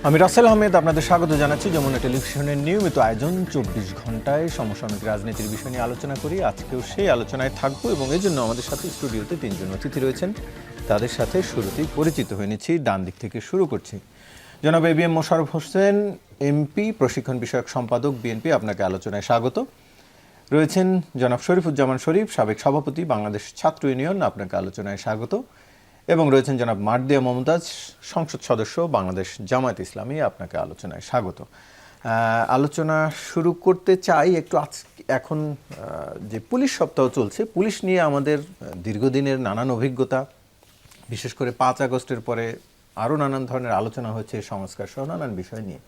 আমি রাসেল আহমেদ আপনাদের স্বাগত জানাচ্ছি যমুনা টেলিভিশনের নিয়মিত আয়োজন ২৪ ঘন্টায় সমসাময়িক রাজনীতির বিষয় নিয়ে আলোচনা করি। আজকেও সেই আলোচনায় থাকবো এবং এই জন্য আমাদের সাথে স্টুডিওতে তিনজন অতিথি রয়েছেন। তাদের সাথে শুরুতেই পরিচিত হয়ে নিচ্ছি। ডান দিক থেকে শুরু করছি। জনাব এবিএম মোশাররফ হোসেন, এমপি, প্রশিক্ষণ বিষয়ক সম্পাদক, বিএনপি, আপনাকে আলোচনায় স্বাগত। রয়েছেন জনাব শরীফুজ্জামান শরীফ, সাবেক সভাপতি, বাংলাদেশ ছাত্র ইউনিয়ন, আপনাকে আলোচনায় স্বাগত। এবং রয়েছেন জনাব মারদিয়া মমতাজ, সংসদ সদস্য, বাংলাদেশ জামায়াত ইসলামী, আপনাকে আলোচনায় স্বাগত। আলোচনা শুরু করতে চাই একটু এখন যে পুলিশ সপ্তাহ চলছে, পুলিশ নিয়ে আমাদের দীর্ঘদিনের নানান অভিজ্ঞতা, বিশেষ করে ৫ আগস্টের পরে আরও নানান ধরনের আলোচনা হয়েছে সংস্কার সহ নানান বিষয় নিয়ে।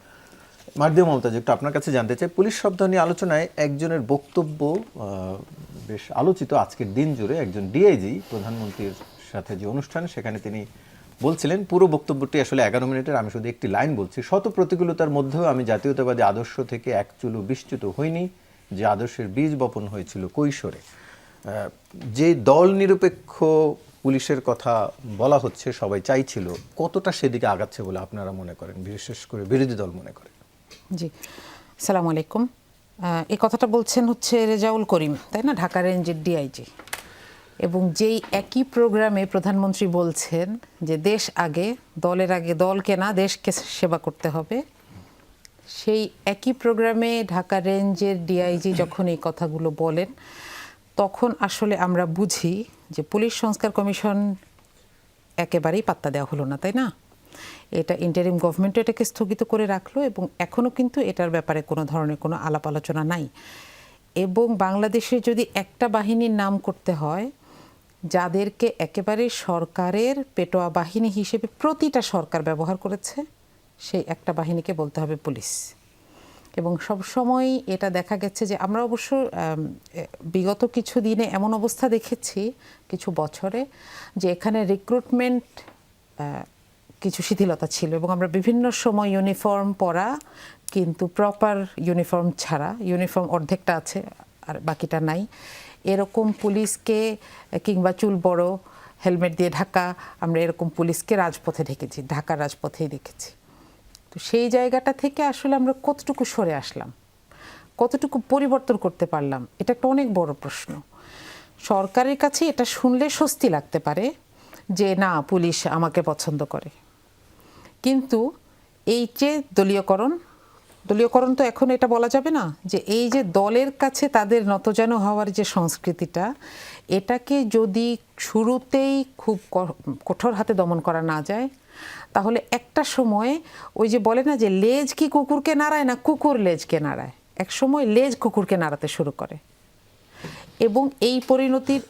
মারদিয়া মমতাজ, একটু আপনার কাছে জানতে চাই, পুলিশ সপ্তাহ নিয়ে আলোচনায় একজনের বক্তব্য বেশ আলোচিত আজকের দিন জুড়ে। একজন ডিআইজি প্রধানমন্ত্রীর সাথে যে অনুষ্ঠান, সেখানে তিনি বলছিলেন, পুরো বক্তব্যটি আসলে 11 মিনিটের, আমি শুধু একটি লাইন বলছি। শত প্রতিকূলতার মধ্যেও আমি জাতীয়তাবাদী আদর্শ থেকে এক চুলও বিচ্যুত হইনি, যে আদর্শের বীজ বপন হয়েছিল কৈশোরে। যে দল নিরপেক্ষ পুলিশের কথা বলা হচ্ছে, সবাই চাইছিল, কতটা সেদিকে আগাচ্ছে বলে আপনারা মনে করেন, বিশেষ করে বিরোধী দল মনে করে? জি, আসসালামু আলাইকুম। এই কথাটা বলছেন হচ্ছে রেজাউল করিম, তাই না, ঢাকা রেঞ্জের ডিআইজি। এবং যেই একই প্রোগ্রামে প্রধানমন্ত্রী বলছেন যে দেশ আগে, দলের আগে, দলকে না দেশকে সেবা করতে হবে, সেই একই প্রোগ্রামে ঢাকা রেঞ্জের ডিআইজি যখন এই কথাগুলো বলেন, তখন আসলে আমরা বুঝি যে পুলিশ সংস্কার কমিশন একেবারেই পাত্তা দেওয়া হলো না, তাই না? এটা ইন্টারিম গভর্নমেন্টও এটাকে স্থগিত করে রাখলো এবং এখনও কিন্তু এটার ব্যাপারে কোনো ধরনের কোনো আলাপ আলোচনা নাই। এবং বাংলাদেশে যদি একটা বাহিনীর নাম করতে হয়, যাদেরকে একেবারে সরকারের পেটোয়া বাহিনী হিসেবে প্রতিটা সরকার ব্যবহার করেছে, সেই একটা বাহিনীকে বলতে হবে পুলিশ। এবং সবসময় এটা দেখা গেছে যে আমরা অবশ্য বিগত কিছু দিনে এমন অবস্থা দেখেছি, কিছু বছরে, যে এখানে রিক্রুটমেন্ট কিছু শিথিলতা ছিল এবং আমরা বিভিন্ন সময় ইউনিফর্ম পরা কিন্তু প্রপার ইউনিফর্ম ছাড়া, ইউনিফর্ম অর্ধেকটা আছে আর বাকিটা নাই, এরকম পুলিশকে, কিংবা চুল বড়, হেলমেট দিয়ে ঢাকা, আমরা এরকম পুলিশকে রাজপথে দেখেছি, ঢাকার রাজপথেই দেখেছি। তো সেই জায়গাটা থেকে আসলে আমরা কতটুকু সরে আসলাম, কতটুকু পরিবর্তন করতে পারলাম, এটা একটা অনেক বড় প্রশ্ন। সরকারের কাছে এটা শুনলে স্বস্তি লাগতে পারে যে না, পুলিশ আমাকে পছন্দ করে, কিন্তু এই যে দলীয়করণ তো এখন এটা বলা যাবে না, যে এই যে দলের কাছে তাদের নতজানু হওয়ার যে সংস্কৃতিটা, এটাকে যদি শুরুতেই খুব কঠোর হাতে দমন করা না যায়, তাহলে একটা সময় ওই যে বলে না যে লেজ কি কুকুরকে নাড়ায় না, কুকুর লেজকে নাড়ায়, এক সময় লেজ কুকুরকে নাড়াতে শুরু করে। এবং এই পরিণতির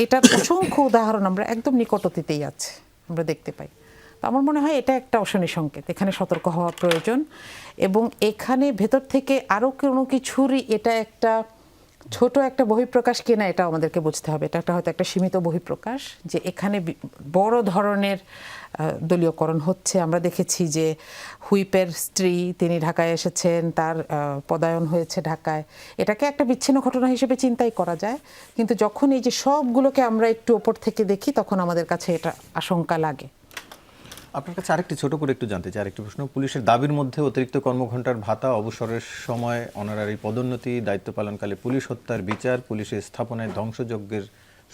এটার অসংখ্য উদাহরণ আমরা একদম নিকট অতীতেই আছে, আমরা দেখতে পাই। তো আমার মনে হয় এটা একটা অশনি সংকেত, এখানে সতর্ক হওয়া প্রয়োজন। এবং এখানে ভেতর থেকে আরও কোনো কিছুরই এটা একটা ছোট একটা বহিঃপ্রকাশ কিনা, এটা আমাদেরকে বুঝতে হবে। এটা একটা হয়তো একটা সীমিত বহিঃপ্রকাশ, যে এখানে বড় ধরনের দলীয়করণ হচ্ছে। আমরা দেখেছি যে হুইপের স্ত্রী, তিনি ঢাকায় এসেছেন, তার পদায়ন হয়েছে ঢাকায়। এটাকে একটা বিচ্ছিন্ন ঘটনা হিসেবে চিন্তাই করা যায়, কিন্তু যখন এই যে সবগুলোকে আমরা একটু ওপর থেকে দেখি, তখন আমাদের কাছে এটা আশঙ্কা লাগে। আপনার কাছে আরেকটি ছোট করে একটু জানতে চাই, আরেকটি প্রশ্ন। পুলিশের দাবির মধ্যে অতিরিক্ত কর্মঘণ্টার ভাতা, অবসরের সময় অনারারি পদোন্নতি, দায়িত্ব পালনকালে পুলিশ হত্যার বিচার, পুলিশের স্থাপনায় ধ্বংসযজ্ঞের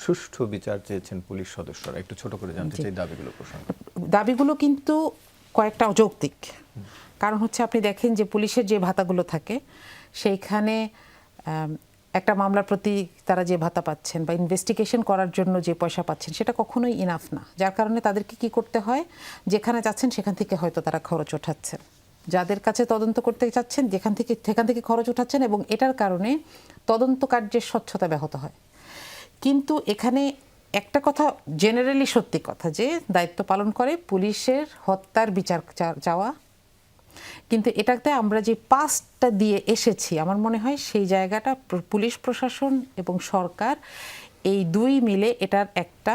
সুষ্ঠু বিচার চেয়েছেন পুলিশ সদস্যরা। একটু ছোট করে জানতে চাই দাবিগুলো প্রসঙ্গে। দাবিগুলো কিন্তু কয়েকটা অযৌক্তিক। কারণ হচ্ছে, আপনি দেখেন যে পুলিশের যে ভাতাগুলো থাকে, সেইখানে একটা মামলার প্রতি তারা যে ভাতা পাচ্ছেন বা ইনভেস্টিগেশন করার জন্য যে পয়সা পাচ্ছেন, সেটা কখনোই ইনাফ না। যার কারণে তাদেরকে কি করতে হয়, যেখানে যাচ্ছেন সেখান থেকে হয়তো তারা খরচ ওঠাচ্ছেন, যাদের কাছে তদন্ত করতে চাচ্ছেন সেখান থেকে খরচ ওঠাচ্ছেন, এবং এটার কারণে তদন্ত কার্যের স্বচ্ছতা ব্যাহত হয়। কিন্তু এখানে একটা কথা জেনারেলি সত্যি কথা, যে দায়িত্ব পালন করে পুলিশের হত্যার বিচার চাওয়া, কিন্তু এটাতে আমরা যে পাস্টটা দিয়ে এসেছি, আমার মনে হয় সেই জায়গাটা পুলিশ প্রশাসন এবং সরকার এই দুই মিলে এটার একটা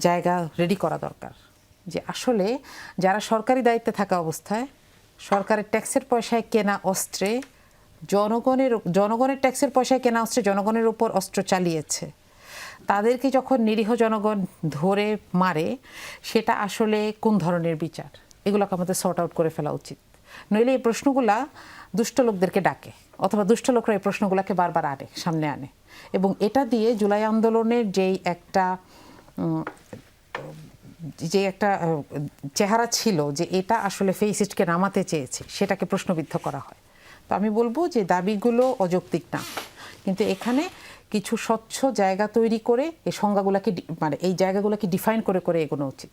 জায়গা রেডি করা দরকার। যে আসলে যারা সরকারি দায়িত্বে থাকা অবস্থায় সরকারের ট্যাক্সের পয়সায় কেনা অস্ত্রে, জনগণের ট্যাক্সের পয়সায় কেনা অস্ত্রে জনগণের উপর অস্ত্র চালিয়েছে, তাদেরকে যখন নিরীহ জনগণ ধরে মারে, সেটা আসলে কোন ধরনের বিচার? এগুলোকে আমাদের সর্ট আউট করে ফেলা উচিত। নইলে এই প্রশ্নগুলা দুষ্ট লোকদেরকে ডাকে, অথবা দুষ্ট লোকরা এই প্রশ্নগুলোকে বারবার সামনে আনে, এবং এটা দিয়ে জুলাই আন্দোলনের যেই একটা চেহারা ছিল যে এটা আসলে ফেসিস্টকে নামাতে চেয়েছে, সেটাকে প্রশ্নবিদ্ধ করা হয়। তো আমি বলবো যে দাবিগুলো অযৌক্তিক না, কিন্তু এখানে কিছু স্বচ্ছ জায়গা তৈরি করে এই সংজ্ঞাগুলোকে মানে এই জায়গাগুলোকে ডিফাইন করে করে এগোনো উচিত।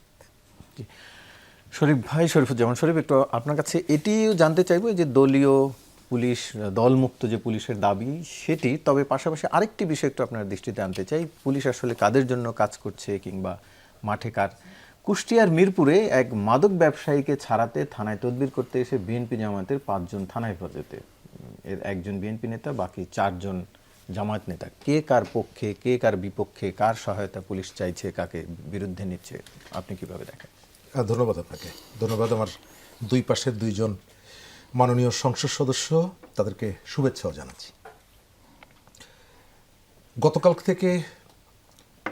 শরীফ ভাই, শরীফুজ্জামান শরীফ, একটু আপনার কাছে এটিও জানতে চাইবো যে দলীয় পুলিশ, দলমুক্ত যে পুলিশের দাবি সেটি, তবে পাশাপাশি আরেকটি বিষয় একটু আপনার দৃষ্টিতে আনতে চাই, পুলিশ আসলে কাদের জন্য কাজ করছে কিংবা মাঠে কার। কুষ্টিয়ার মিরপুরে এক মাদক ব্যবসায়ীকে ছাড়াতে থানায় তদবির করতে এসে বিএনপি জামায়াতের 5 জন থানায় হেফাজতে, এর একজন বিএনপি নেতা, বাকি 4 জন জামায়াত নেতা। কে কার পক্ষে, কে কার বিপক্ষে, কার সহায়তা পুলিশ চাইছে, কাকে বিরুদ্ধে নিচ্ছে, আপনি কিভাবে দেখেন? ধন্যবাদ আপনাকে। ধন্যবাদ আমার দুই পাশের 2 জন মাননীয় সংসদ সদস্য, তাদেরকে শুভেচ্ছাও জানাচ্ছি। গতকাল থেকে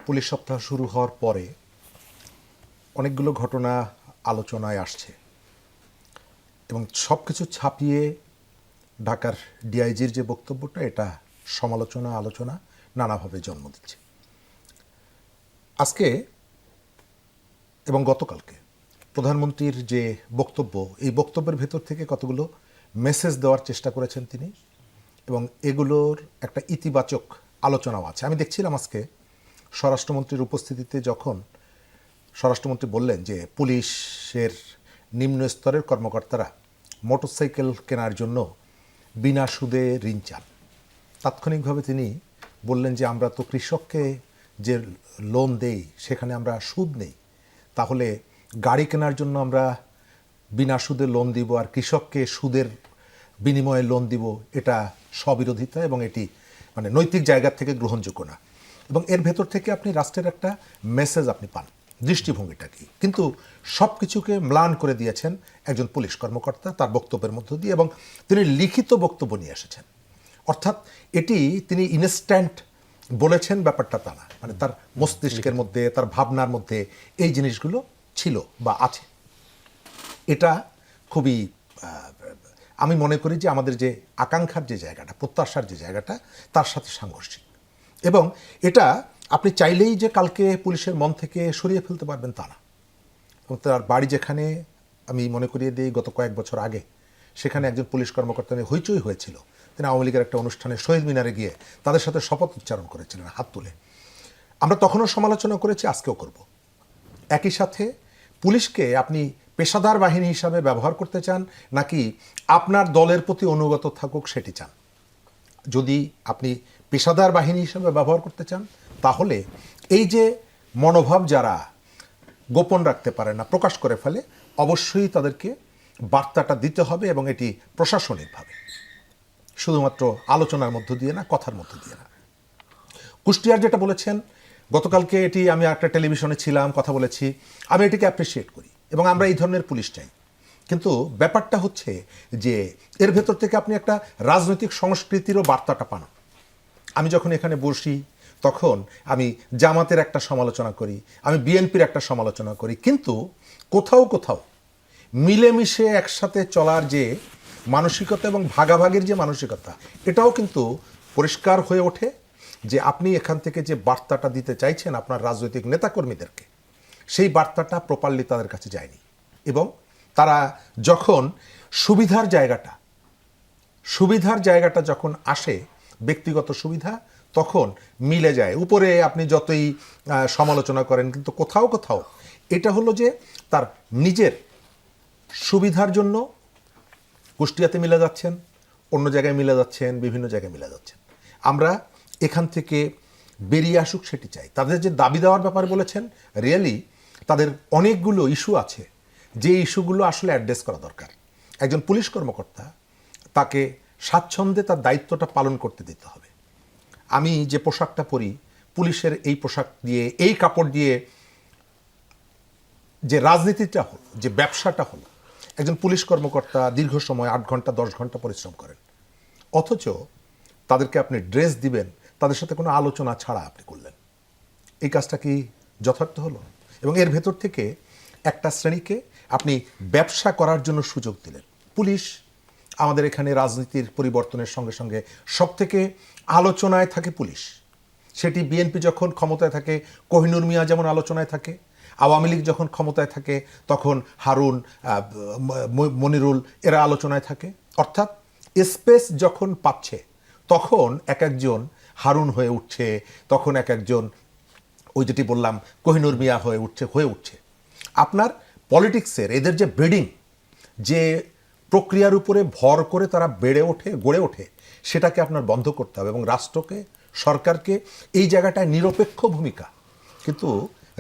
পুলিশ সপ্তাহ শুরু হওয়ার পরে অনেকগুলো ঘটনা আলোচনায় আসছে, এবং সব কিছু ছাপিয়ে ঢাকার ডিআইজির যে বক্তব্যটা, এটা সমালোচনা, আলোচনা নানাভাবে জন্ম দিচ্ছে। আজকে এবং গতকালকে প্রধানমন্ত্রীর যে বক্তব্য, এই বক্তব্যের ভেতর থেকে কতগুলো মেসেজ দেওয়ার চেষ্টা করেছেন তিনি, এবং এগুলোর একটা ইতিবাচক আলোচনাও আছে। আমি দেখছিলাম আজকে স্বরাষ্ট্রমন্ত্রীর উপস্থিতিতে যখন স্বরাষ্ট্রমন্ত্রী বললেন যে পুলিশের নিম্ন স্তরের কর্মকর্তারা মোটরসাইকেল কেনার জন্য বিনা সুদে ঋণ চান, তাৎক্ষণিকভাবে তিনি বললেন যে আমরা তো কৃষককে যে লোন দেই সেখানে আমরা সুদ নেই, তাহলে গাড়ি কেনার জন্য আমরা বিনা সুদে লোন দিব আর কৃষককে সুদের বিনিময়ে লোন দিব, এটা স্ববিরোধিতা এবং এটি মানে নৈতিক জায়গা থেকে গ্রহণযোগ্য না। এবং এর ভেতর থেকে আপনি রাষ্ট্রের একটা মেসেজ আপনি পান, দৃষ্টিভঙ্গিটা কি। কিন্তু সব কিছুকে ম্লান করে দিয়েছেন একজন পুলিশ কর্মকর্তা তার বক্তব্যের মধ্য দিয়ে, এবং তিনি লিখিত বক্তব্য নিয়ে এসেছেন। অর্থাৎ এটি তিনি ইনস্ট্যান্ট বলেছেন ব্যাপারটা তা না, মানে তার মস্তিষ্কের মধ্যে, তার ভাবনার মধ্যে এই জিনিসগুলো ছিল বা আছে। এটা খুবই আমি মনে করি যে আমাদের যে আকাঙ্ক্ষার যে জায়গাটা, প্রত্যাশার যে জায়গাটা, তার সাথে সাংঘর্ষিক। এবং এটা আপনি চাইলেই যে কালকে পুলিশের মন থেকে সরিয়ে ফেলতে পারবেন তা না। এবং তার বাড়ি যেখানে, আমি মনে করিয়ে দিই গত কয়েক বছর আগে সেখানে একজন পুলিশ কর্মকর্তা নিয়ে হইচই হয়েছিল। তিনি আওয়ামী লীগের একটা অনুষ্ঠানে শহীদ মিনারে গিয়ে তাদের সাথে শপথ উচ্চারণ করেছিলেন হাত তুলে। আমরা তখনও সমালোচনা করেছি, আজকেও করব। একই সাথে পুলিশকে আপনি পেশাদার বাহিনী হিসাবে ব্যবহার করতে চান, নাকি আপনার দলের প্রতি অনুগত থাকুক সেটি চান? যদি আপনি পেশাদার বাহিনী হিসাবে ব্যবহার করতে চান, তাহলে এই যে মনোভাব যারা গোপন রাখতে পারে না, প্রকাশ করে ফেলে, অবশ্যই তাদেরকে বার্তাটা দিতে হবে, এবং এটি প্রশাসনিকভাবে, শুধুমাত্র আলোচনার মধ্য দিয়ে না, কথার মধ্য দিয়ে না। কুষ্টিয়ার যেটা বলেছেন, গতকালকে এটি আমি একটা টেলিভিশনে ছিলাম, কথা বলেছি, আমি এটিকে অ্যাপ্রিসিয়েট করি, এবং আমরা এই ধরনের পুলিশ চাই। কিন্তু ব্যাপারটা হচ্ছে যে এর ভেতর থেকে আপনি একটা রাজনৈতিক সংস্কৃতিরও বার্তাটা পান। আমি যখন এখানে বসি তখন আমি জামাতের একটা সমালোচনা করি, আমি বিএনপির একটা সমালোচনা করি, কিন্তু কোথাও কোথাও মিলেমিশে একসাথে চলার যে মানসিকতা এবং ভাগাভাগির যে মানসিকতা, এটাও কিন্তু পরিষ্কার হয়ে ওঠে যে আপনি এখান থেকে যে বার্তাটা দিতে চাইছেন আপনার রাজনৈতিক নেতাকর্মীদেরকে, সেই বার্তাটা প্রপারলি তাদের কাছে যায়নি। এবং তারা যখন সুবিধার জায়গাটা যখন আসে, ব্যক্তিগত সুবিধা, তখন মিলে যায়। উপরে আপনি যতই সমালোচনা করেন, কিন্তু কোথাও কোথাও এটা হলো যে তার নিজের সুবিধার জন্য কুষ্টিয়াতে মিলে যাচ্ছেন, অন্য জায়গায় মিলে যাচ্ছেন, বিভিন্ন জায়গায় মিলে যাচ্ছেন। আমরা এখান থেকে বেরিয়ে আসুক সেটি চাই। তাদের যে দাবি দেওয়ার ব্যাপারে বলেছেন, রিয়েলি তাদের অনেকগুলো ইস্যু আছে, যে ইস্যুগুলো আসলে অ্যাড্রেস করা দরকার। একজন পুলিশ কর্মকর্তা, তাকে স্বাচ্ছন্দ্যে তার দায়িত্বটা পালন করতে দিতে হবে। আমি যে পোশাকটা পরি, পুলিশের এই পোশাক দিয়ে, এই কাপড় দিয়ে যে রাজনীতিটা হলো, যে ব্যবসাটা হলো, একজন পুলিশ কর্মকর্তা দীর্ঘ সময় 8 ঘন্টা 10 ঘন্টা পরিশ্রম করেন, অথচ তাদেরকে আপনি ড্রেস দিবেন, তাদের সাথে কোনো আলোচনা ছাড়া আপনি করলেন। এই কাজটা কি যথার্থ হলো? এবং এর ভেতর থেকে একটা শ্রেণীকে আপনি ব্যবসা করার জন্য সুযোগ দিলেন। পুলিশ আমাদের এখানে রাজনীতির পরিবর্তনের সঙ্গে সঙ্গে সবথেকে আলোচনায় থাকে পুলিশ। সেটি বিএনপি যখন ক্ষমতায় থাকে কোহিনুর মিয়া যেমন আলোচনায় থাকে, আওয়ামী লীগ যখন ক্ষমতায় থাকে তখন হারুন, মনিরুল এরা আলোচনায় থাকে। অর্থাৎ স্পেস যখন পাচ্ছে তখন এক একজন হারুন হয়ে উঠছে, তখন এক একজন ওই যেটি বললাম কোহিনুর মিয়া হয়ে উঠছে। আপনার পলিটিক্সের এদের যে ব্রিডিং, যে প্রক্রিয়ার উপরে ভর করে তারা গড়ে ওঠে, সেটাকে আপনার বন্ধ করতে হবে এবং রাষ্ট্রকে, সরকারকে এই জায়গাটায় নিরপেক্ষ ভূমিকা। কিন্তু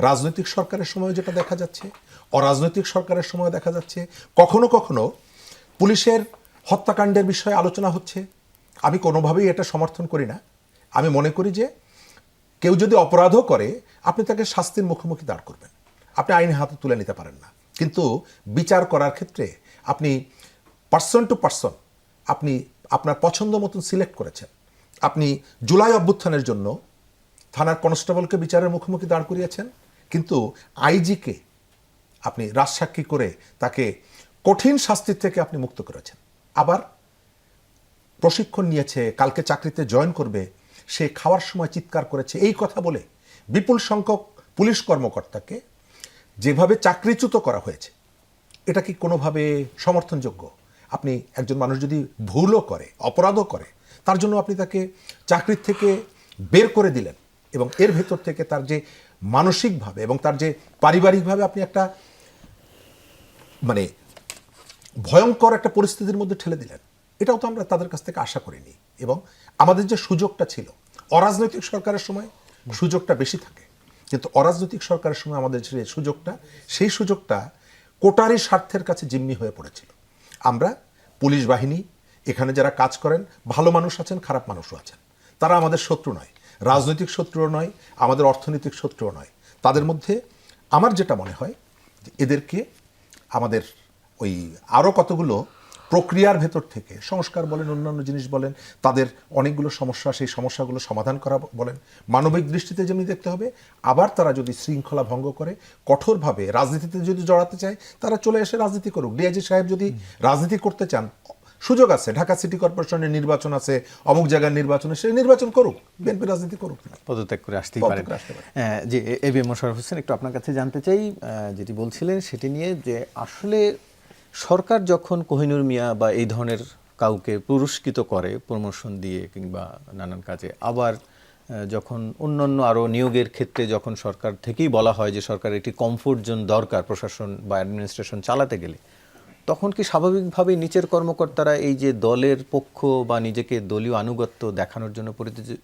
রাজনৈতিক সরকারের সময় যেটা দেখা যাচ্ছে, অরাজনৈতিক সরকারের সময় দেখা যাচ্ছে, কখনো কখনো পুলিশের হত্যাকাণ্ডের বিষয়ে আলোচনা হচ্ছে। আমি কোনোভাবেই এটা সমর্থন করি না। আমি মনে করি যে কেউ যদি অপরাধও করে আপনি তাকে শাস্তির মুখোমুখি দাঁড় করবেন, আপনি আইন হাতে তুলে নিতে পারেন না। কিন্তু বিচার করার ক্ষেত্রে আপনি পার্সন টু পার্সন আপনি আপনার পছন্দ মতন সিলেক্ট করেছেন। আপনি জুলাই অভ্যুত্থানের জন্য থানার কনস্টেবলকে বিচারের মুখোমুখি দাঁড় করিয়েছেন, কিন্তু আইজিকে আপনি রাজসাক্ষী করে তাকে কঠিন শাস্তির থেকে আপনি মুক্ত করেছেন। আবার প্রশিক্ষণ নিয়েছে, কালকে চাকরিতে জয়েন করবে, সে খাওয়ার সময় চিৎকার করেছে এই কথা বলে বিপুল সংখ্যক পুলিশ কর্মকর্তাকে যেভাবে চাকরিচ্যুত করা হয়েছে, এটা কি কোনোভাবে সমর্থনযোগ্য? আপনি একজন মানুষ যদি ভুলও করে, অপরাধও করে, তার জন্য আপনি তাকে চাকরির থেকে বের করে দিলেন এবং এর ভেতর থেকে তার যে মানসিকভাবে এবং তার যে পারিবারিকভাবে আপনি একটা মানে ভয়ঙ্কর একটা পরিস্থিতির মধ্যে ঠেলে দিলেন, এটাও তো আমরা তাদের কাছ থেকে আশা করিনি। এবং আমাদের যে সুযোগটা ছিল, অরাজনৈতিক সরকারের সময় সুযোগটা বেশি থাকে, কিন্তু অরাজনৈতিক সরকারের সময় আমাদের যে সুযোগটা, সেই সুযোগটা কোটারি স্বার্থের কাছে জিম্মি হয়ে পড়েছিল। আমরা পুলিশ বাহিনী, এখানে যারা কাজ করেন, ভালো মানুষ আছেন, খারাপ মানুষও আছেন, তারা আমাদের শত্রু নয়, রাজনৈতিক শত্রুও নয়, আমাদের অর্থনৈতিক শত্রুও নয়। তাদের মধ্যে আমার যেটা মনে হয় যে এদেরকে আমাদের ওই আরও কতগুলো প্রক্রিয়ার ভেতর থেকে সংস্কার বলেন, অন্যান্য জিনিস বলেন, তাদের অনেকগুলো সমস্যা, সেই সমস্যাগুলো সমাধান করা বলেন, মানবিক দৃষ্টিতে যেমনি দেখতে হবে। আবার তারা যদি শৃঙ্খলা ভঙ্গ করে, কঠোরভাবে রাজনীতিতে যদি জড়াতে চায়, তারা চলে এসে রাজনীতি করুক। ডিআইজি সাহেব যদি রাজনীতি করতে চান, সুযোগ আছে, ঢাকা সিটি কর্পোরেশনের নির্বাচন আছে, অমুক জায়গার নির্বাচনে সে নির্বাচন করুক, বিএনপি রাজনীতি করুক, পদত্যাগ করে আসতেই পারেন। জি, A B M Mosharraf Hossain, একটু আপনার কাছে জানতে চাই যেটি বলছিলেন সেটি নিয়ে, যে আসলে সরকার যখন কোহিনুর মিয়া বা এই ধরনের কাউকে পুরস্কৃত করে প্রমোশন দিয়ে কিংবা নানান কাজে, আবার যখন অন্যান্য আরও নিয়োগের ক্ষেত্রে যখন সরকার থেকেই বলা হয় যে সরকারের একটি কমফোর্ট জোন দরকার প্রশাসন বা অ্যাডমিনিস্ট্রেশন চালাতে গেলে, তখন কি স্বাভাবিকভাবেই নিচের কর্মকর্তারা এই যে দলের পক্ষ বা নিজেকে দলীয় আনুগত্য দেখানোর জন্য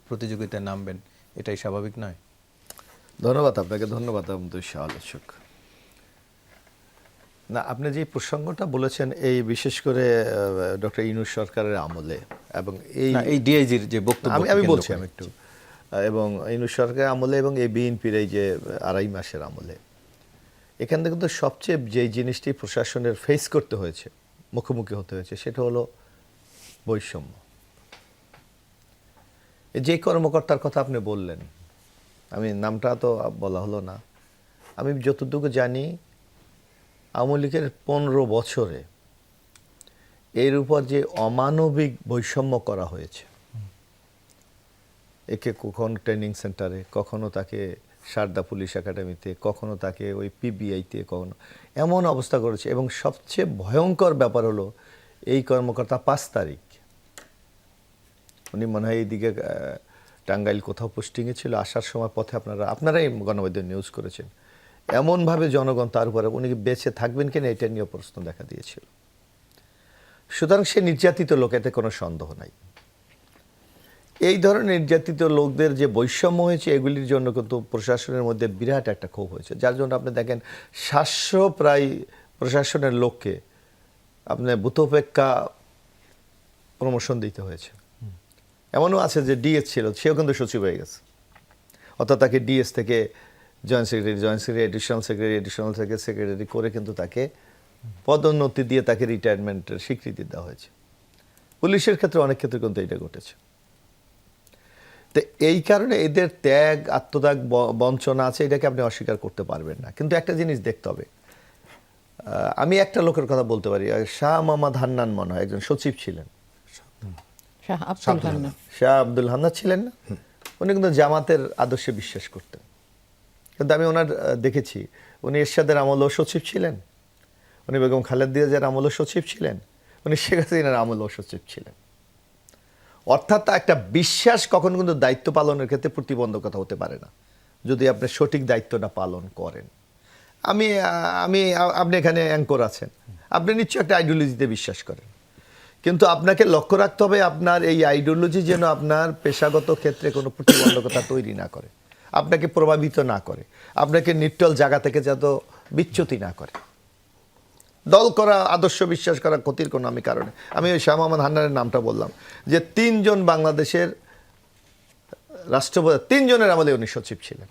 প্রতিযোগিতায় নামবেন? এটাই স্বাভাবিক নয়? ধন্যবাদ আপনাকে, ধন্যবাদ আমাদের আলোচক। না, আপনি যে প্রসঙ্গটা বলেছেন, এই বিশেষ করে ডক্টর ইউনূস সরকারের আমলে এবং এই ডিআইজির যে বক্তব্য, আমি বলছি আমি একটু, এবং ইউনূস সরকারের আমলে এবং এই বিএনপির এই যে 2.5 মাসের আমলে, এখান থেকে কিন্তু সবচেয়ে যে জিনিসটি প্রশাসনের ফেস করতে হয়েছে, মুখোমুখি হতে হয়েছে, সেটা হলো বৈষম্য। যে কর্মকর্তার কথা আপনি বললেন, আমি নামটা তো বলা হলো না, আমি যতটুকু জানি আওয়ামী লীগের 15 বছরে এর উপর যে অমানবিক বৈষম্য করা হয়েছে, একে কখনো ট্রেনিং সেন্টারে, কখনো তাকে সারদা পুলিশ একাডেমিতে, কখনো তাকে ওই পিবিআইতে, কখনো এমন অবস্থা করেছে। এবং সবচেয়ে ভয়ঙ্কর ব্যাপার হলো, এই কর্মকর্তা 5 তারিখ উনি মনে হয় এইদিকে টাঙ্গাইল কোথাও পোস্টিংয়ে ছিল, আসার সময় পথে আপনারাই গণমাধ্যমে নিউজ করেছেন, এমনভাবে জনগণ তার উপরে, উনি বেঁচে থাকবেন কিনা এটা নিয়ে প্রশ্ন দেখা দিয়েছিল। সুতরাং সে নির্যাতিত লোক, এতে কোনো সন্দেহ নাই। এই ধরনের নির্যাতিত লোকদের যে বৈষম্য হয়েছে, এগুলির জন্য কিন্তু প্রশাসনের মধ্যে বিরাট একটা ক্ষোভ হয়েছে, যার জন্য আপনি দেখেন 700 প্রায় প্রশাসনের লোককে আপনার বুথোপেক্ষা প্রমোশন দিতে হয়েছে। এমনও আছে যে ডিএস ছিল, সেও কিন্তু সচিব হয়ে গেছে, অর্থাৎ তাকে ডিএস থেকে জয়েন্ট সেক্রেটারি, এডিশনাল থেকে সেক্রেটারি করে কিন্তু তাকে পদোন্নতি দিয়ে তাকে রিটায়ারমেন্টের স্বীকৃতি দেওয়া হয়েছে। পুলিশের ক্ষেত্রে অনেক ক্ষেত্রে কিন্তু এটা ঘটেছে। তো এই কারণে এদের ত্যাগ, আত্মত্যাগ, বঞ্চনা আছে, এটাকে আপনি অস্বীকার করতে পারবেন না। কিন্তু একটা জিনিস দেখতে হবে, আমি একটা লোকের কথা বলতে পারি, শাহ মোহাম্মদ হান্নান মনে হয় একজন সচিব ছিলেন, শাহ আব্দুল হান্নান। শাহ আব্দুল হান্নান ছিলেন না, উনি কিন্তু জামাতের আদর্শে বিশ্বাস করতেন। কিন্তু আমি ওনার দেখেছি, উনি এরশাদের আমলও সচিব ছিলেন, উনি বেগম খালেদা জিয়ার আমলও সচিব ছিলেন, উনি শেখ হাসিনার আমলও সচিব ছিলেন। অর্থাৎ একটা বিশ্বাস কখনো কিন্তু দায়িত্ব পালনের ক্ষেত্রে প্রতিবন্ধকতা হতে পারে না, যদি আপনি সঠিক দায়িত্বটা পালন করেন। আমি আমি আপনি এখানে অ্যাঙ্কর আছেন, আপনি নিশ্চয়ই একটা আইডিওলজিতে বিশ্বাস করেন, কিন্তু আপনাকে লক্ষ্য রাখতে হবে আপনার এই আইডিওলজি যেন আপনার পেশাগত ক্ষেত্রে কোনো প্রতিবন্ধকতা তৈরি না করে, আপনাকে প্রভাবিত না করে, আপনাকে নিটল জায়গা থেকে যত বিচ্যুতি না করে। দল করা, আদর্শ বিশ্বাস করা ক্ষতির কোনো আমি কারণে আমি ওই শাহ মোহাম্মদ হান্নানের নামটা বললাম, যে 3 জন বাংলাদেশের রাষ্ট্রপতি, 3 জনের আমলে উনি সচিব ছিলেন।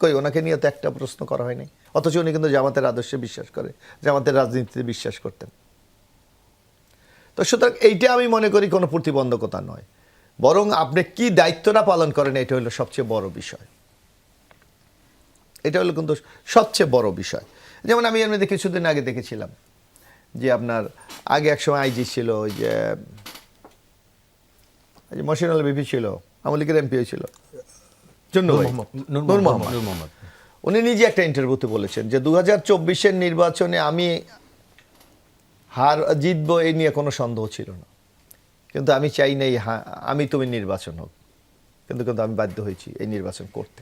কই ওনাকে নিয়ে তো একটা প্রশ্ন করা হয়নি, অথচ উনি কিন্তু জামাতের আদর্শে বিশ্বাস করে, জামাতের রাজনীতিতে বিশ্বাস করতেন। তো সুতরাং এইটা আমি মনে করি কোনো প্রতিবন্ধকতা নয়, বরং আপনি কি দায়িত্বটা পালন করেন এটা হলো সবচেয়ে বড় বিষয়। এটা হলো কিন্তু সবচেয়ে বড় বিষয়। যেমন আমি এমনিতে কিছুদিন আগে দেখেছিলাম যে আপনার আগে একসময় আইজি ছিল, ওই যে মশিনুল বিপি ছিল, আওয়ামী লীগের এমপি হয়েছিল নূর মোহাম্মদ। উনি নিজে একটা ইন্টারভিউতে বলেছেন যে 2024-এর নির্বাচনে আমি জিতবো এই নিয়ে কোনো সন্দেহ ছিল না, কিন্তু আমি চাই না আমি তুমি নির্বাচন হোক, কিন্তু আমি বাধ্য হয়েছি এই নির্বাচন করতে।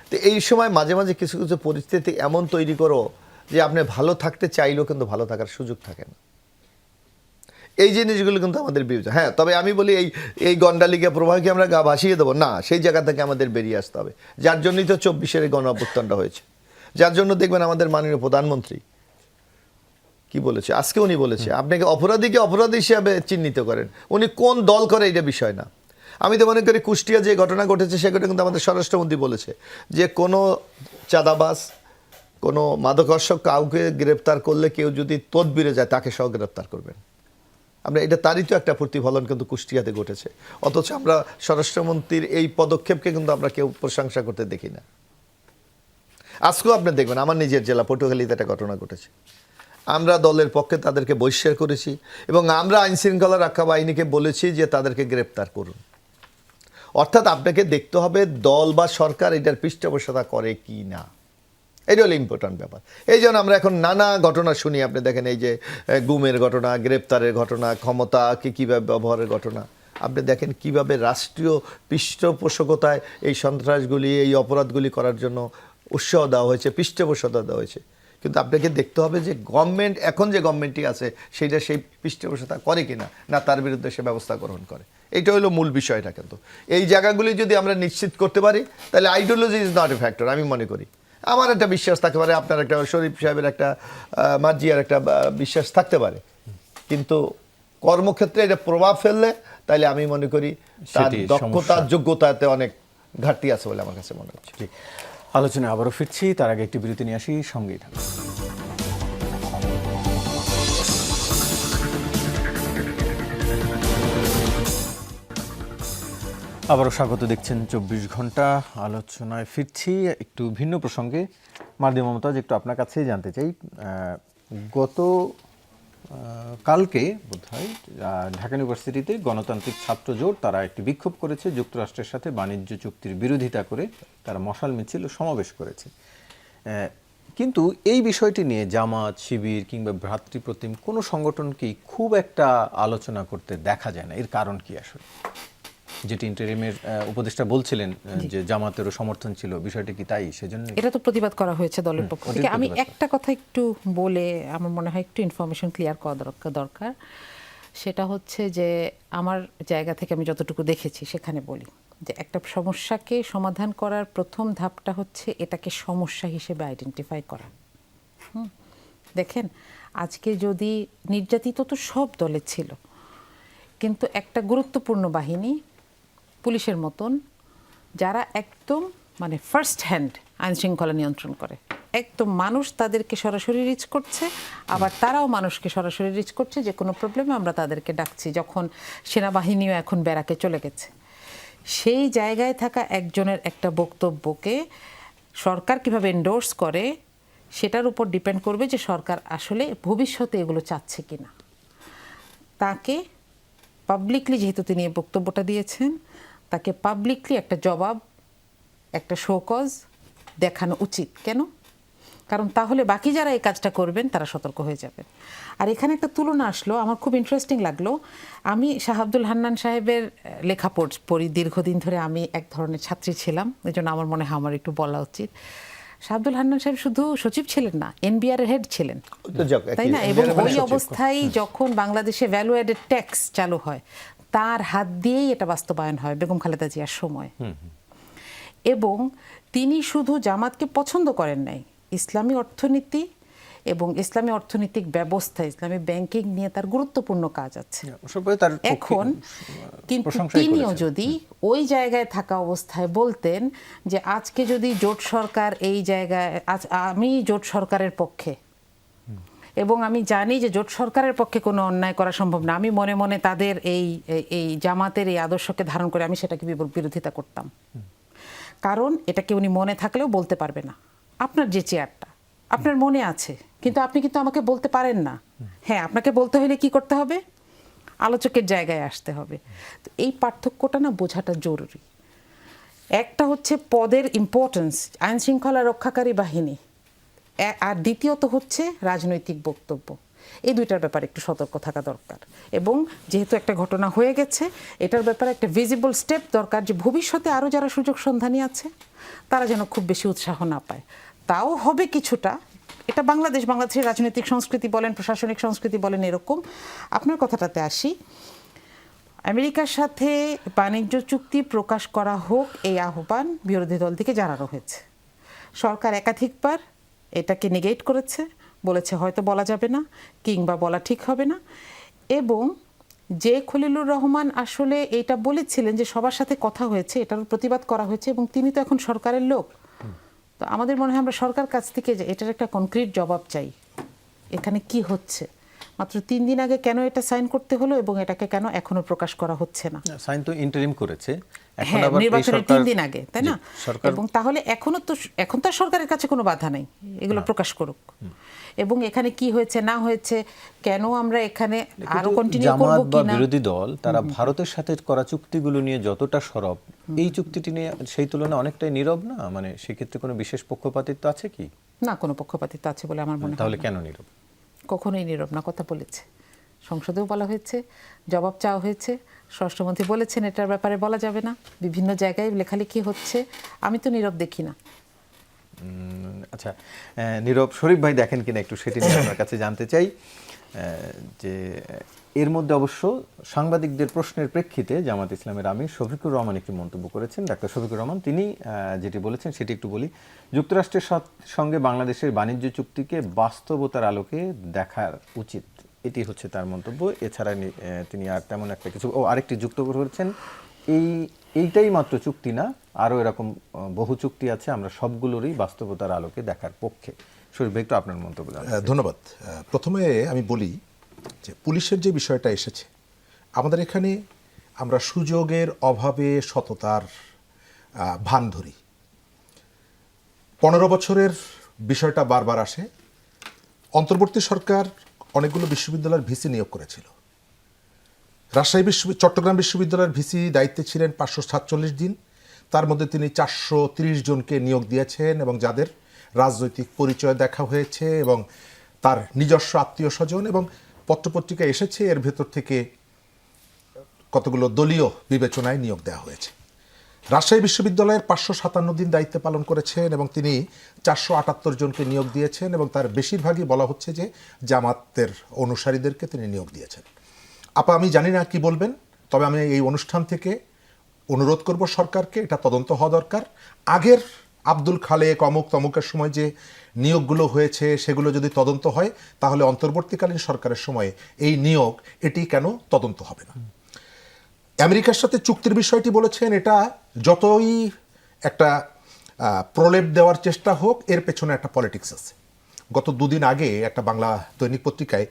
তো এই সময় মাঝে মাঝে কিছু কিছু পরিস্থিতি এমন তৈরি করো যে আপনি ভালো থাকতে চাইলেও কিন্তু ভালো থাকার সুযোগ থাকে না। এই জিনিসগুলো কিন্তু আমাদের বিবেচনা। হ্যাঁ, তবে আমি বলি এই গন্ডালিকে প্রবাহকে আমরা গা ভাসিয়ে দেবো না, সেই জায়গা থেকে আমাদের বেরিয়ে আসতে হবে। যার জন্যই তো 24-এর গণ অভ্যুত্থানটা হয়েছে, যার জন্য দেখবেন আমাদের মাননীয় প্রধানমন্ত্রী কি বলেছে, আজকে উনি বলেছে আপনাকে অপরাধীকে অপরাধী হিসাবে চিহ্নিত করেন, উনি কোন দল করে এটা বিষয় না। আমি তো মনে করি কুষ্টিয়া যে ঘটনা ঘটেছে সেটা কিন্তু আমাদের স্বরাষ্ট্রমন্ত্রী বলেছে যে কোনো চাঁদাবাজ, কোনো মাদকাসক্ত কাউকে গ্রেপ্তার করলে কেউ যদি তদবিরে যায় তাকে সহ গ্রেপ্তার করবেন। আমরা এটা তারই তো একটা প্রতিফলন কিন্তু কুষ্টিয়াতে ঘটেছে, অথচ আমরা স্বরাষ্ট্রমন্ত্রীর এই পদক্ষেপকে কিন্তু আমরা কেউ প্রশংসা করতে দেখি না। আজকেও আপনি দেখবেন আমার নিজের জেলা পটুয়াখালীতে একটা ঘটনা ঘটেছে, আমরা দলের পক্ষে তাদেরকে বহিষ্কার করেছি এবং আমরা আইনশৃঙ্খলা রক্ষা বাহিনীকে বলেছি যে তাদেরকে গ্রেপ্তার করুন। অর্থাৎ আপনাকে দেখতে হবে দল বা সরকার এটার পৃষ্ঠপোষকতা করে কি না, এটা হলো ইম্পর্টেন্ট ব্যাপার। এই জন্য আমরা এখন নানা ঘটনা শুনি, আপনি দেখেন এই যে গুমের ঘটনা, গ্রেপ্তারের ঘটনা, ক্ষমতাকে কীভাবে ব্যবহারের ঘটনা, আপনি দেখেন কিভাবে রাষ্ট্রীয় পৃষ্ঠপোষকতায় এই সন্ত্রাসগুলি, এই অপরাধগুলি করার জন্য উৎসাহ দেওয়া হয়েছে, পৃষ্ঠপোষকতা দেওয়া হয়েছে। কিন্তু আপনাকে দেখতে হবে যে গভর্নমেন্ট, এখন যে গভর্নমেন্টটি আছে সেইটা সেই পৃষ্ঠপোষকতা করে কিনা, না তার বিরুদ্ধে সে ব্যবস্থা গ্রহণ করে। এইটা হলো মূল বিষয়টা। কিন্তু এই জায়গাগুলি যদি আমরা নিশ্চিত করতে পারি তাহলে ideology is not a factor. আমি মনে করি আমার একটা বিশ্বাস থাকতে পারে, আপনার একটা শরীফ সাহেবের একটা মার্জিয়ার একটা বিশ্বাস থাকতে পারে, কিন্তু কর্মক্ষেত্রে এটা প্রভাব ফেললে তাহলে আমি মনে করি তার দক্ষতা যোগ্যতাতে অনেক ঘাটতি আছে বলে আমার কাছে মনে হচ্ছে। আলোচনায় আবারও ফিরছি, তার আগে একটি বিরতি নিয়ে আসি, সঙ্গেই থাকুন। আবারও স্বাগত, দেখছেন 24 ঘন্টা। আলোচনায় ফিরছি একটু ভিন্ন প্রসঙ্গে। মার্দি মমতাজ, একটু আপনার কাছেই জানতে চাই, গত কালকে বোধহয় ঢাকা ইউনিভার্সিটিতে গণতান্ত্রিক ছাত্র জোট তারা একটি বিক্ষোভ করেছে, যুক্তরাষ্ট্রের সাথে বাণিজ্য চুক্তির বিরোধিতা করে তারা মশাল মিছিল ও সমাবেশ করেছে। কিন্তু এই বিষয়টি নিয়ে জামাত, শিবির কিংবা ভ্রাতৃপ্রতিম কোনো সংগঠনকেই খুব একটা আলোচনা করতে দেখা যায় না। এর কারণ কি আসলে? যেটি ইন্টারিমের উপদেষ্টা বলছিলেন যে জামাতেরও সমর্থন ছিল, বিষয়টি কি তাই? সেজন্য এটা তো প্রতিবাদ করা হয়েছে দলের পক্ষ থেকে। আমি একটা কথা একটু বলে আমার মনে হয় একটু ইনফরমেশন ক্লিয়ার করা দরকার। সেটা হচ্ছে যে আমার জায়গা থেকে আমি যতটুকু দেখেছি সেখানে বলি যে একটা সমস্যাকে সমাধান করার প্রথম ধাপটা হচ্ছে এটাকে সমস্যা হিসেবে আইডেন্টিফাই করা। দেখেন, আজকে যদি নির্যাতিত তো সব দলে ছিল, কিন্তু একটা গুরুত্বপূর্ণ বাহিনী পুলিশের মতন যারা একদম মানে ফার্স্ট হ্যান্ড আইন শৃঙ্খলা নিয়ন্ত্রণ করে, একদম মানুষ তাদেরকে সরাসরি রিচ করছে, আবার তারাও মানুষকে সরাসরি রিচ করছে। যে কোনো প্রবলেমে আমরা তাদেরকে ডাকছি, যখন সেনাবাহিনীও এখন ব্যারাকে চলে গেছে। সেই জায়গায় থাকা একজনের একটা বক্তব্যকে সরকার কিভাবে এন্ডোর্স করে সেটার উপর ডিপেন্ড করবে যে সরকার আসলে ভবিষ্যতে এগুলো চাচ্ছে কিনা। তাকে পাবলিকলি, যেহেতু তিনি এই বক্তব্যটা দিয়েছেন, তাকে পাবলিকলি একটা জবাব, একটা শোকজ দেখানো উচিত। কেন? কারণ তাহলে বাকি যারা এই কাজটা করবেন তারা সতর্ক হয়ে যাবেন। আর এখানে একটা তুলনা আসলো, আমার খুব ইন্টারেস্টিং লাগলো। আমি শাহ আব্দুল হান্নান সাহেবের লেখা পড়ি দীর্ঘদিন ধরে, আমি এক ধরনের ছাত্রী ছিলাম, এই জন্য আমার মনে হয় আমার একটু বলা উচিত। শাহ আব্দুল হান্নান সাহেব শুধু সচিব ছিলেন না, এনবিআর এর হেড ছিলেন, তো যাক, তাই না? একই, এবং NBR ওই সচিব। অবস্থায় যখন বাংলাদেশে ভ্যালু অ্যাডেড ট্যাক্স চালু হয়, তার হাত দিয়েই এটা বাস্তবায়ন হয় বেগম খালেদা জিয়ার সময়। এবং তিনি শুধু জামাতকে পছন্দ করেন নাই, ইসলামী অর্থনীতি এবং ইসলামী অর্থনৈতিক ব্যবস্থা, ইসলামী ব্যাংকিং নিয়ে তার গুরুত্বপূর্ণ কাজ আছে। এখন কিন্তু তিনিও যদি ওই জায়গায় থাকা অবস্থায় বলতেন যে আজকে যদি জোট সরকার এই জায়গায়, আমি জোট সরকারের পক্ষে, এবং আমি জানি যে জোট সরকারের পক্ষে কোনো অন্যায় করা সম্ভব না, আমি মনে মনে তাদের এই জামাতের এই আদর্শকে ধারণ করে আমি সেটাকে বিরোধিতা করতাম। কারণ এটাকে উনি মনে থাকলেও বলতে পারবে না। আপনার যে চেয়ারটা আপনার মনে আছে, কিন্তু আপনি কিন্তু আমাকে বলতে পারেন না। হ্যাঁ, আপনাকে বলতে হলে কি করতে হবে? আলোচকের জায়গায় আসতে হবে। তো এই পার্থক্যটা না বোঝাটা জরুরি। একটা হচ্ছে পদের ইম্পর্টেন্স, আইন শৃঙ্খলা রক্ষাকারী বাহিনী, আর দ্বিতীয়ত হচ্ছে রাজনৈতিক বক্তব্য। এই দুইটার ব্যাপারে একটু সতর্ক থাকা দরকার। এবং যেহেতু একটা ঘটনা হয়ে গেছে, এটার ব্যাপারে একটা ভিজিবল স্টেপ দরকার, যে ভবিষ্যতে আরও যারা সুযোগ সন্ধানী আছে তারা যেন খুব বেশি উৎসাহ না পায়। তাও হবে কিছুটা, এটা বাংলাদেশের রাজনৈতিক সংস্কৃতি বলেন, প্রশাসনিক সংস্কৃতি বলেন, এরকম। আপনার কথাটাতে আসি, আমেরিকার সাথে বাণিজ্য চুক্তি প্রকাশ করা হোক, এই আহ্বান বিরোধী দল থেকে জানানো হয়েছে। সরকার একাধিকবার এটাকে নেগেট করেছে, বলেছে হয়তো বলা যাবে না, কিংবা বলা ঠিক হবে না। এবং যে খলিলুর রহমান আসলে এটা বলেছিলেন যে সবার সাথে কথা হয়েছে, এটার প্রতিবাদ করা হয়েছে, এবং তিনি তো এখন সরকারের লোক। তো আমাদের মনে হয় আমরা সরকার কাছ থেকে এটার একটা কনক্রিট জবাব চাই, এখানে কি হচ্ছে। মাত্র 3 দিন আগে কেন এটা সাইন করতে হলো, এবং এটাকে কেন এখনো প্রকাশ করা হচ্ছে না? সাইন তো ইন্টারিম করেছে, এখন হ্যাঁ, আবার নির্বাচনের 3 দিন আগে, তাই না? সরকার, এবং তাহলে এখন তো সরকারের কাছে কোনো বাধা নেই, এগুলো প্রকাশ করুক। এবং এখানে কি হয়েছে না হয়েছে, কেন আমরা এখানে আরো কন্টিনিউ করব জামাত বা কিনা। বিরোধী দল তারা ভারতের সাথে করা চুক্তিগুলো নিয়ে যতটা সরব, এই চুক্তিটি নিয়ে সেই তুলনায় অনেকটাই নীরব না? মানে সেক্ষেত্রে কোনো বিশেষ পক্ষপাতিত্ব আছে কি? না, কোনো পক্ষপাতিত্ব আছে বলে আমার মনে হয় তাহলে না। কেন নীরব? কখনোই নীরব না, কথা বলেছে, সংসদেও বলা হয়েছে, জবাব চাওয়া হয়েছে, স্বরাষ্ট্রমন্ত্রী বলেছেন এটার ব্যাপারে বলা যাবে না, বিভিন্ন জায়গায় লেখালেখি হচ্ছে, আমি তো নীরব দেখি না। আচ্ছা, নীরব শরীফ ভাই দেখেন কিনা একটু সেটি নিয়ে আপনার কাছে জানতে চাই। যে এর মধ্যে অবশ্য সাংবাদিকদের প্রশ্নের প্রেক্ষিতে জামাত ইসলামের আমির শফিকুর রহমান একটি মন্তব্য করেছেন। ডাক্তার শফিকুর রহমান তিনি যেটি বলেছেন সেটি একটু বলি। যুক্তরাষ্ট্রের সঙ্গে বাংলাদেশের বাণিজ্য চুক্তিকে বাস্তবতার আলোকে দেখার উচিত, এটি হচ্ছে তার মন্তব্য। এছাড়া তিনি আর তেমন একটা কিছু আরেকটি যুক্ত করেছেন, এইটাই মাত্র চুক্তি না, আরও এরকম বহু চুক্তি আছে, আমরা সবগুলোরই বাস্তবতার আলোকে দেখার পক্ষে। শরীফ ভাই, একটু আপনার মন্তব্য জানাতে চাই। ধন্যবাদ। প্রথমে আমি বলি যে পুলিশের যে বিষয়টা এসেছে, আমাদের এখানে আমরা সুযোগের অভাবে সততার ভান ধরি। 15 বছরের বিষয়টা বারবার আসে। অন্তর্বর্তী সরকার অনেকগুলো বিশ্ববিদ্যালয়ের ভিসি নিয়োগ করেছিল। চট্টগ্রাম বিশ্ববিদ্যালয়ের ভিসি দায়িত্বে ছিলেন 547 দিন, তার মধ্যে তিনি 430 জনকে নিয়োগ দিয়েছেন, এবং যাদের রাজনৈতিক পরিচয় দেখা হয়েছে এবং তার নিজস্ব আত্মীয় স্বজন, এবং পত্রপত্রিকা এসেছে এর ভেতর থেকে কতগুলো দলীয় বিবেচনায় নিয়োগ দেওয়া হয়েছে। রাজশাহী বিশ্ববিদ্যালয়ের 557 দিন দায়িত্ব পালন করেছেন, এবং তিনি 478 জনকে নিয়োগ দিয়েছেন, এবং তার বেশিরভাগই বলা হচ্ছে যে জামাতের অনুসারীদেরকে তিনি নিয়োগ দিয়েছেন। আপা, আমি জানি না কি বলবেন, তবে আমি এই অনুষ্ঠান থেকে অনুরোধ করব সরকারকে, এটা তদন্ত হওয়া দরকার। আগের আব্দুল খালেক অমুক তমুকের সময় যে নিয়োগগুলো হয়েছে সেগুলো যদি তদন্ত হয়, তাহলে অন্তর্বর্তীকালীন সরকারের সময় এই নিয়োগ এটি কেন তদন্ত হবে না? আমেরিকার সাথে চুক্তির বিষয়টি বলেছেন, এটা যতই একটা প্রলেপ দেওয়ার চেষ্টা হোক, এর পেছনে একটা পলিটিক্স আছে। গত 2 দিন আগে একটা বাংলা দৈনিক পত্রিকায়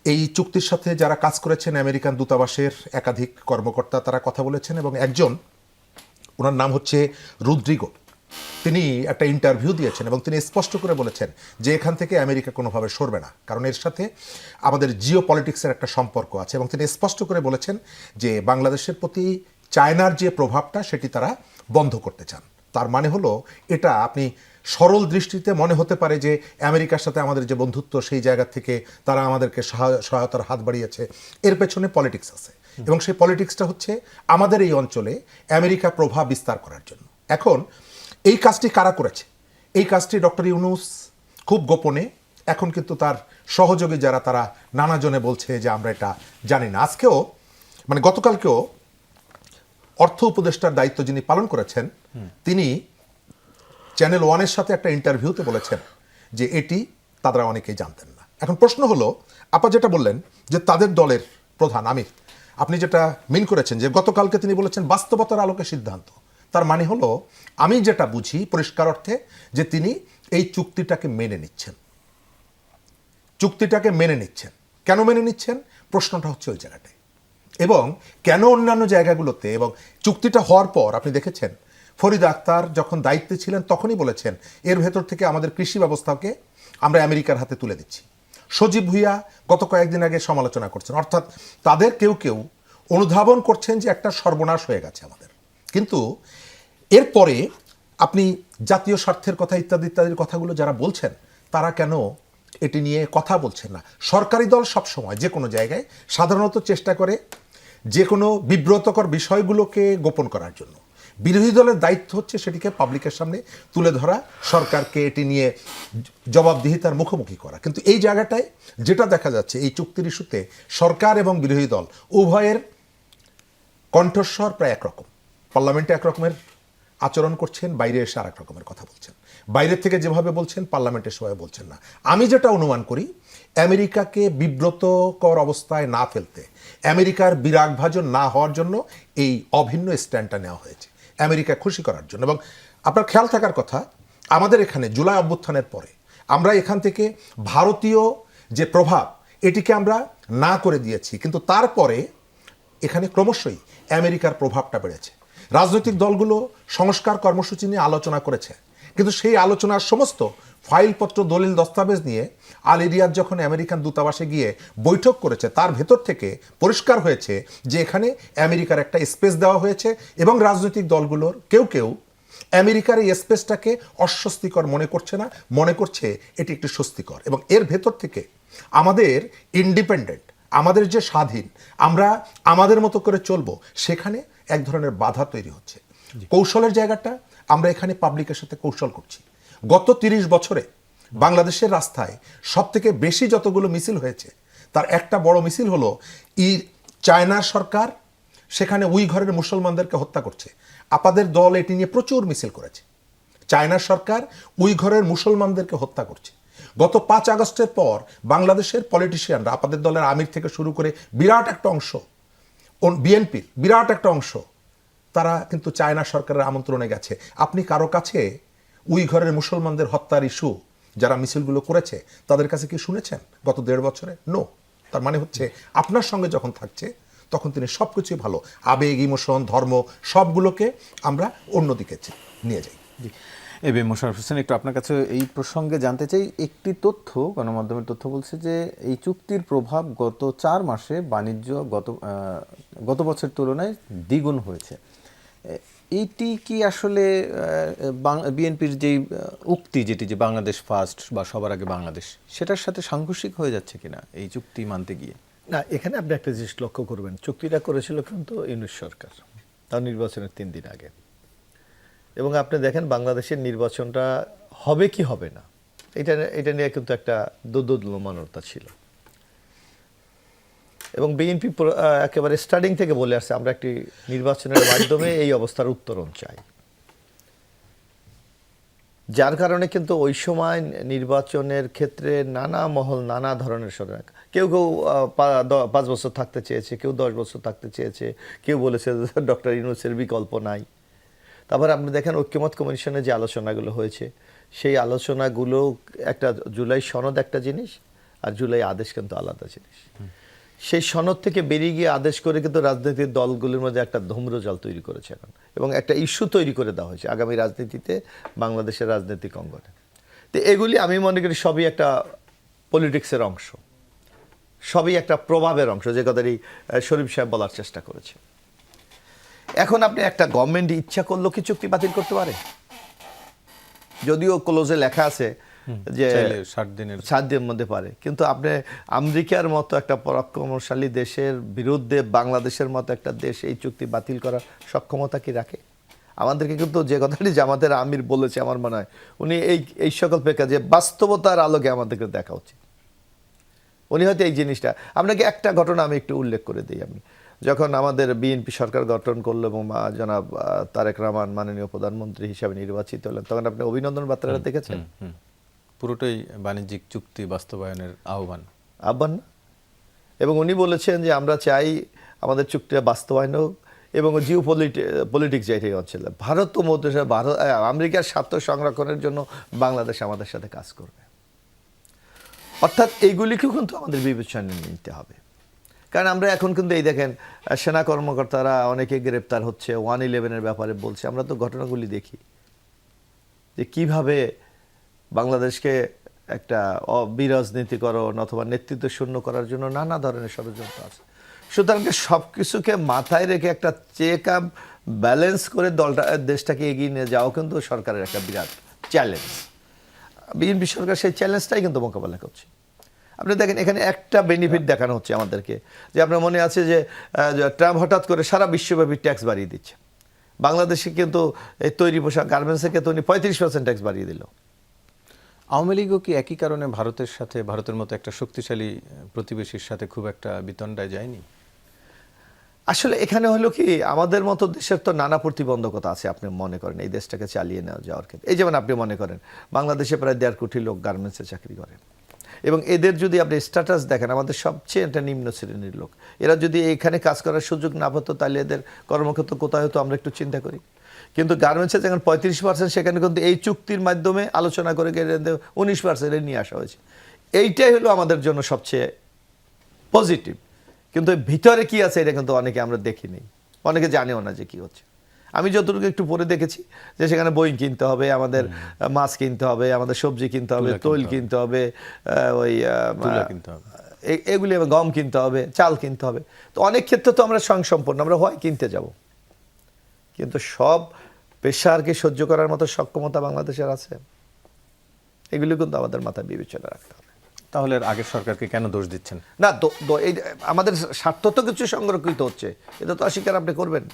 এই চুক্তির সাথে যারা কাজ করেছেন আমেরিকান দূতাবাসের একাধিক কর্মকর্তা, তারা কথা বলেছেন, এবং একজন, ওনার নাম হচ্ছে রুদ্রিগো, তিনি একটা ইন্টারভিউ দিয়েছেন এবং তিনি স্পষ্ট করে বলেছেন যে এখান থেকে আমেরিকা কোনোভাবে সরবে না, কারণ এর সাথে আমাদের জিও পলিটিক্সের একটা সম্পর্ক আছে। এবং তিনি স্পষ্ট করে বলেছেন যে বাংলাদেশের প্রতি চায়নার যে প্রভাবটা সেটি তারা বন্ধ করতে চান। তার মানে হলো এটা আপনি সরল দৃষ্টিতে মনে হতে পারে যে আমেরিকার সাথে আমাদের যে বন্ধুত্ব সেই জায়গা থেকে তারা আমাদেরকে সহায়তার হাত বাড়িয়েছে, এর পেছনে পলিটিক্স আছে এবং সেই পলিটিক্সটা হচ্ছে আমাদের এই অঞ্চলে আমেরিকা প্রভাব বিস্তার করার জন্য। এখন এই কাজটি কারা করেছে? এই কাজটি ডক্টর ইউনূস খুব গোপনে, এখন কিন্তু তার সহযোগী যারা তারা নানাজনে বলছে যে আমরা এটা জানি না। আজকেও মানে গতকালকেও অর্থ উপদেষ্টার দায়িত্ব যিনি পালন করেছেন তিনি চ্যানেল ওয়ানের সাথে একটা ইন্টারভিউতে বলেছেন যে এটি তারা অনেকেই জানতেন না। এখন প্রশ্ন হলো, আপা যেটা বললেন যে তাদের দলের প্রধান আমির, আপনি যেটা মিন করেছেন যে গতকালকে তিনি বলেছেন বাস্তবতার আলোকে সিদ্ধান্ত, তার মানে হলো আমি যেটা বুঝি পরিষ্কার অর্থে যে তিনি এই চুক্তিটাকে মেনে নিচ্ছেন। চুক্তিটাকে মেনে নিচ্ছেন। কেন মেনে নিচ্ছেন? প্রশ্নটা হচ্ছে ওই জায়গাটায়। এবং কেন অন্যান্য জায়গাগুলোতে, এবং চুক্তিটা হওয়ার পর আপনি দেখেছেন ফরিদ আক্তার যখন দায়িত্বে ছিলেন তখনই বলেছেন এর ভেতর থেকে আমাদের কৃষি ব্যবস্থাকে আমরা আমেরিকার হাতে তুলে দিচ্ছি। সজীব ভুইয়া গত কয়েকদিন আগে সমালোচনা করছেন, অর্থাৎ তাদের কেউ কেউ অনুধাবন করছেন যে একটা সর্বনাশ হয়ে গেছে আমাদের। কিন্তু এরপরে আপনি জাতীয় স্বার্থের কথা ইত্যাদি ইত্যাদির কথাগুলো যারা বলছেন তারা কেন এটি নিয়ে কথা বলছেন না? সরকারি দল সবসময় যে কোনো জায়গায় সাধারণত চেষ্টা করে যে কোনো বিব্রতকর বিষয়গুলোকে গোপন করার জন্য। বিরোধী দলের দায়িত্ব হচ্ছে সেটিকে পাবলিকের সামনে তুলে ধরা, সরকারকে এটি নিয়ে জবাবদিহিতার মুখোমুখি করা। কিন্তু এই জায়গাটায় যেটা দেখা যাচ্ছে এই চুক্তির ইস্যুতে সরকার এবং বিরোধী দল উভয়ের কণ্ঠস্বর প্রায় একরকম। পার্লামেন্টে একরকমের আচরণ করছেন, বাইরে এসে আর এক রকমের কথা বলছেন। বাইরের থেকে যেভাবে বলছেন পার্লামেন্টে সেভাবে বলছেন না। আমি যেটা অনুমান করি আমেরিকাকে বিব্রতকর অবস্থায় না ফেলতে, আমেরিকার বিরাগভাজন না হওয়ার জন্য এই অভিন্ন স্ট্যান্ডটা নেওয়া হয়েছে, আমেরিকা খুশি করার জন্য। এবং আপনার খেয়াল থাকার কথা, আমাদের এখানে জুলাই অভ্যুত্থানের পরে আমরা এখান থেকে ভারতীয় যে প্রভাব এটিকে আমরা না করে দিয়েছি, কিন্তু তারপরে এখানে ক্রমশই আমেরিকার প্রভাবটা বেড়েছে। রাজনৈতিক দলগুলো সংস্কার কর্মসূচি নিয়ে আলোচনা করেছে, কিন্তু সেই আলোচনার সমস্ত ফাইলপত্র দলিল দস্তাবেজ নিয়ে আল রিয়াদ যখন আমেরিকান দূতাবাসে গিয়ে বৈঠক করেছে তার ভেতর থেকে পরিষ্কার হয়েছে যে এখানে আমেরিকার একটা স্পেস দেওয়া হয়েছে এবং রাজনৈতিক দলগুলোর কেউ কেউ আমেরিকার এই স্পেসটাকে অস্বস্তিকর মনে করছে না, মনে করছে এটি একটি স্বস্তিকর। এবং এর ভেতর থেকে আমাদের ইন্ডিপেন্ডেন্ট, আমাদের যে স্বাধীন, আমরা আমাদের মতো করে চলবো, সেখানে এক ধরনের বাধা তৈরি হচ্ছে। কৌশলের জায়গাটা আমরা এখানে পাবলিকের সাথে কৌশল করছি। গত 30 বছরে বাংলাদেশের রাস্তায় সব থেকে বেশি যতগুলো মিছিল হয়েছে তার একটা বড় মিছিল হলো চায়নার সরকার সেখানে উইঘরের মুসলমানদেরকে হত্যা করছে। আপাদের দল এটি নিয়ে প্রচুর মিছিল করেছে। চায়নার সরকার উইঘরের মুসলমানদেরকে হত্যা করছে। গত 5 আগস্টের পর বাংলাদেশের পলিটিশিয়ানরা, আপাদের দলের আমির থেকে শুরু করে বিরাট একটা অংশ, বিএনপির বিরাট একটা অংশ, তারা কিন্তু চায়না সরকারের আমন্ত্রণে গেছে। আপনি কারো কাছে উইঘরের মুসলমানদের হত্যার ইস্যু যারা মিছিলগুলো করেছে তাদের কাছে কি শুনেছেন গত 1.5 বছরে? নো। তার মানে হচ্ছে আপনার সঙ্গে যখন থাকছে তখন তিনি সব কিছুই ভালো, আবেগ, ইমোশন, ধর্ম সবগুলোকে আমরা অন্যদিকে নিয়ে যাই। এ বি মোশাররফ হোসেন, একটু আপনার কাছে এই প্রসঙ্গে জানতে চাই। একটি তথ্য, গণমাধ্যমের তথ্য বলছে যে এই চুক্তির প্রভাব গত 4 মাসে বাণিজ্য গত বছরের তুলনায় দ্বিগুণ হয়েছে। এইটি কি আসলে বিএনপির যেই উক্তি, যেটি যে বাংলাদেশ ফার্স্ট বা সবার আগে বাংলাদেশ, সেটার সাথে সাংঘর্ষিক হয়ে যাচ্ছে কিনা এই চুক্তি মানতে গিয়ে? না, এখানে আপনি একটা জিনিস লক্ষ্য করবেন, চুক্তিটা করেছিল কিন্তু ইউনূস সরকার, তার নির্বাচনের 3 দিন আগে। এবং আপনি দেখেন বাংলাদেশের নির্বাচনটা হবে কি হবে না, এটা নিয়ে কিন্তু একটা দোদুল্যমানতা ছিল। এবং বিএনপি একেবারে স্টার্টিং থেকে বলে আসছে আমরা একটি নির্বাচনের মাধ্যমে এই অবস্থার উত্তরণ চাই। যার কারণে কিন্তু ওই সময় নির্বাচনের ক্ষেত্রে নানা মহল নানা ধরনের সরকার, কেউ 5 বছর থাকতে চেয়েছে, কেউ 10 বছর থাকতে চেয়েছে, কেউ বলেছে ডক্টর ইউনূসের বিকল্প নাই। তারপর আপনি দেখেন ঐক্যমত কমিশনে যে আলোচনাগুলো হয়েছে, সেই আলোচনাগুলো একটা জুলাই সনদ একটা জিনিস আর জুলাই আদেশ কিন্তু আলাদা জিনিস। সেই সনদ থেকে বেরিয়ে গিয়ে আদেশ করে কিন্তু রাজনৈতিক দলগুলোর মধ্যে একটা ধূম্রজাল তৈরি করেছে এখন, এবং একটা ইস্যু তৈরি করে দেওয়া হয়েছে আগামী রাজনীতিতে, বাংলাদেশের রাজনৈতিক অঙ্গনে। তো এগুলি আমি মনে করি সবই একটা পলিটিক্সের অংশ, সবই একটা প্রভাবের অংশ, যে কথাটি শরীফ সাহেব বলার চেষ্টা করেছে। এখন আপনি একটা গভর্নমেন্ট ইচ্ছা করলেও কি চুক্তি বাতিল করতে পারে? যদিও ক্লোজে লেখা আছে যে 7 দিনের মধ্যে পারে, কিন্তু আপনি আমেরিকার মতো একটা পরাক্রমশালী দেশের বিরুদ্ধে বাংলাদেশের মতো একটা দেশ এই চুক্তি বাতিল করার সক্ষমতা কি রাখে? আমাদেরকে কিন্তু যে কথাটি জামাতের আমির বলেছে, আমার মনে হয় উনি এই সকল প্রেক্ষা যে বাস্তবতার আলোকে আমাদেরকে দেখা উচিত। উনি হয়তো এই জিনিসটা, আপনাকে একটা ঘটনা আমি একটু উল্লেখ করে দিই। আমি যখন আমাদের বিএনপি সরকার গঠন করলো এবং জনাব তারেক রহমান মাননীয় প্রধানমন্ত্রী হিসাবে নির্বাচিত হলেন, তখন আপনি অভিনন্দন বার্তাটা দেখেছেন? পুরোটাই বাণিজ্যিক চুক্তি বাস্তবায়নের আহ্বান না? এবং উনি বলেছেন যে আমরা চাই আমাদের চুক্তিটা বাস্তবায়ন হোক, এবং জিও পলিটিক্স যেটাই হচ্ছিল, ভারত ও আমেরিকার স্বার্থ সংরক্ষণের জন্য বাংলাদেশ আমাদের সাথে কাজ করবে। অর্থাৎ এইগুলিকেও কিন্তু আমাদের বিবেচনায় নিতে হবে। কারণ আমরা এখন কিন্তু এই দেখেন সেনা কর্মকর্তারা অনেকে গ্রেপ্তার হচ্ছে, 111-এর ব্যাপারে বলছে। আমরা তো ঘটনাগুলি দেখি যে কিভাবে বাংলাদেশকে একটা বিরাজনীতিকরণ অথবা নেতৃত্ব শূন্য করার জন্য নানা ধরনের ষড়যন্ত্র আছে। সুতরাং সব কিছুকে মাথায় রেখে একটা চেক আপ ব্যালেন্স করে দেশটাকে এগিয়ে নিয়ে যাওয়া কিন্তু সরকারের একটা বিরাট চ্যালেঞ্জ। বিএনপি সরকার সেই চ্যালেঞ্জটাই কিন্তু মোকাবেলা করছে। আপনি দেখেন এখানে একটা বেনিফিট দেখানো হচ্ছে আমাদেরকে, যে আপনার মনে আছে যে ট্রাম্প হঠাৎ করে সারা বিশ্বব্যাপী ট্যাক্স বাড়িয়ে দিচ্ছে। বাংলাদেশে কিন্তু এই তৈরি পোশাক গার্মেন্টসের ক্ষেত্রে উনি 35% ট্যাক্স বাড়িয়ে দিল। আওয়ামী লীগও কি একই কারণে ভারতের মতো একটা শক্তিশালী প্রতিবেশীর সাথে খুব একটা বিতণ্ডায় যায়নি? আসলে এখানে হলো কি, আমাদের মতো দেশের তো নানা প্রতিবন্ধকতা আছে। আপনি মনে করেন এই দেশটাকে চালিয়ে নেওয়া যাওয়ার ক্ষেত্রে, এই যেমন আপনি মনে করেন বাংলাদেশে প্রায় 1.5 কোটি লোক গার্মেন্টসে চাকরি করেন, এবং এদের যদি আপনি স্ট্যাটাস দেখেন, আমাদের সবচেয়ে একটা নিম্ন শ্রেণীর লোক। এরা যদি এখানে কাজ করার সুযোগ না পেতো, তাহলে এদের কর্মক্ষেত্র কোথায় হতো আমরা একটু চিন্তা করি। কিন্তু গার্মেন্টসে যখন 35%, সেখানে কিন্তু এই চুক্তির মাধ্যমে আলোচনা করে 19% নিয়ে আসা হয়েছে। এইটাই হলো আমাদের জন্য সবচেয়ে পজিটিভ। কিন্তু ভিতরে কি আছে এটা কিন্তু অনেকে আমরা দেখিনি, অনেকে জানেও না যে কি হচ্ছে। আমি যতটুকু একটু পরে দেখেছি যে সেখানে বই কিনতে হবে, আমাদের মাছ কিনতে হবে, আমাদের সবজি কিনতে হবে, তৈল কিনতে হবে, ওই এগুলি গম কিনতে হবে, চাল কিনতে হবে। তো অনেক ক্ষেত্রে তো আমরা স্বয়ংসম্পন্ন, আমরা হয় কিনতে যাব, কিন্তু সব পেশারকে সহ্য করার মতো সক্ষমতা বাংলাদেশের আছে? এগুলি কিন্তু আমাদের মাথায় বিবেচনা রাখতে হবে। তাহলে আগের সরকারকে কেন দোষ দিচ্ছেন? না, আমাদের স্বার্থ তো কিছু সংরক্ষিত হচ্ছে, এটা তো অস্বীকার আপনি করবেন।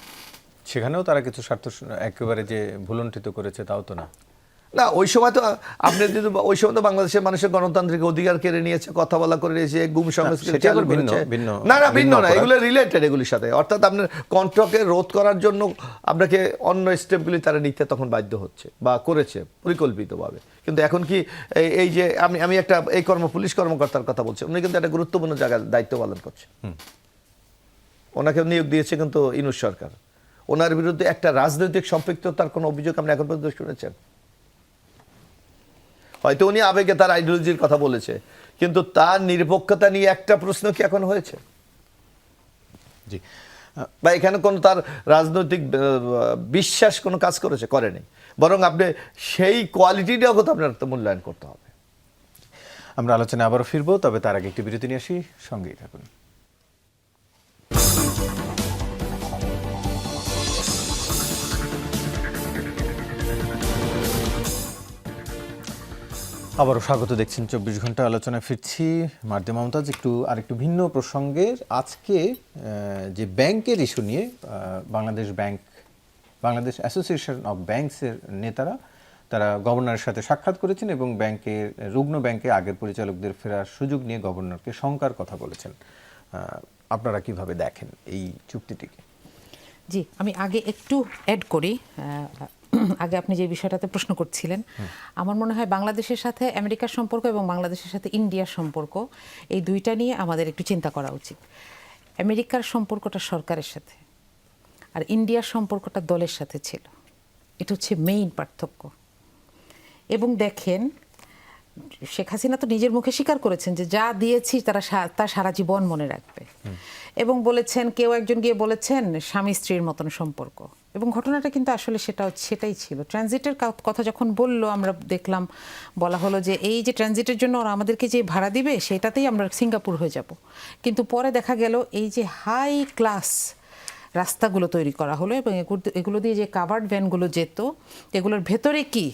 সেখানেও তারা কিছু স্বার্থ একেবারে যে ভুলুণ্ঠিত করেছে তাও তো না। না, ওই সময় তো আপনি যদি ওই সময় তো বাংলাদেশের মানুষের গণতান্ত্রিক অধিকার কেড়ে নিয়েছে, কথা বলা করে নিয়েছে, গুম সংস্কৃতি চালু করেছে। না, ভিন্ন না, এগুলো রিলেটেড এগুলির সাথে। অর্থাৎ আপনার কণ্ঠকে রোধ করার জন্য আপনাকে অন্য স্টেপগুলি তারা নিতে তখন বাধ্য হচ্ছে বা করেছে পরিকল্পিতভাবে। কিন্তু এখন কি এই যে আমি একটা এই পুলিশ কর্মকর্তার কথা বলছি, উনি কিন্তু একটা গুরুত্বপূর্ণ জায়গায় দায়িত্ব পালন করছে। ওনাকে নিয়োগ দিয়েছে কিন্তু ইউনূস সরকার। ওনার বিরুদ্ধে একটা রাজনৈতিক সম্পৃক্ততার কোনো অভিযোগ আপনি এখন পর্যন্ত শুনেছেন? হয়তো উনি আবেগে তার আইডিওলজির কথা বলেছে, কিন্তু তার নিরপেক্ষতা নিয়ে একটা প্রশ্ন কি এখন হয়েছে? জি, বা এখানে কোনো তার রাজনৈতিক বিশ্বাস কোনো কাজ করেছে? করেনি। বরং আপনি সেই কোয়ালিটিটাও কথা আপনার মূল্যায়ন করতে হবে। আমরা আলোচনা আবারও ফিরবো, তবে তার আগে একটি বিরতি নিয়ে আসি, সঙ্গেই থাকুন। আবারও স্বাগত, দেখছেন 24 ঘন্টা আলোচনায় ফিরছি। মার্দে মমতাজ, আরেকটু ভিন্ন প্রসঙ্গে আজকে যে ব্যাংকের ইস্যু নিয়ে বাংলাদেশ অ্যাসোসিয়েশন অফ ব্যাংকসের নেতারা তারা গভর্নরের সাথে সাক্ষাৎ করেছেন এবং রুগ্ন ব্যাংকে আগের পরিচালকদের ফেরার সুযোগ নিয়ে গভর্নরকে শঙ্কার কথা বলেছেন। আপনারা কিভাবে দেখেন এই চুক্তিটিকে? জি, আমি আগে একটু অ্যাড করি। আগে আপনি যে বিষয়টাতে প্রশ্ন করছিলেন, আমার মনে হয় বাংলাদেশের সাথে আমেরিকার সম্পর্ক এবং বাংলাদেশের সাথে ইন্ডিয়ার সম্পর্ক, এই দুইটা নিয়ে আমাদের একটু চিন্তা করা উচিত। আমেরিকার সম্পর্কটা সরকারের সাথে আর ইন্ডিয়ার সম্পর্কটা দলের সাথে ছিল, এটা হচ্ছে মেইন পার্থক্য। এবং দেখেন শেখ হাসিনা তো নিজের মুখে স্বীকার করেছেন যে যা দিয়েছি তা সারা জীবন মনে রাখবে, এবং বলেছেন, কেউ একজন গিয়ে বলেছেন স্বামী স্ত্রীর মতন সম্পর্ক, এবং ঘটনাটা কিন্তু আসলে সেটাই ছিল। ট্রানজিটের কথা যখন বললো, আমরা দেখলাম বলা হলো যে এই যে ট্রানজিটের জন্য ওরা আমাদেরকে যে ভাড়া দিবে সেটাতেই আমরা সিঙ্গাপুর হয়ে যাব, কিন্তু পরে দেখা গেল এই যে হাই ক্লাস রাস্তাগুলো তৈরি করা হলো এবং এগুলো দিয়ে যে কাভার্ড ভ্যানগুলো যেত, এগুলোর ভেতরে কি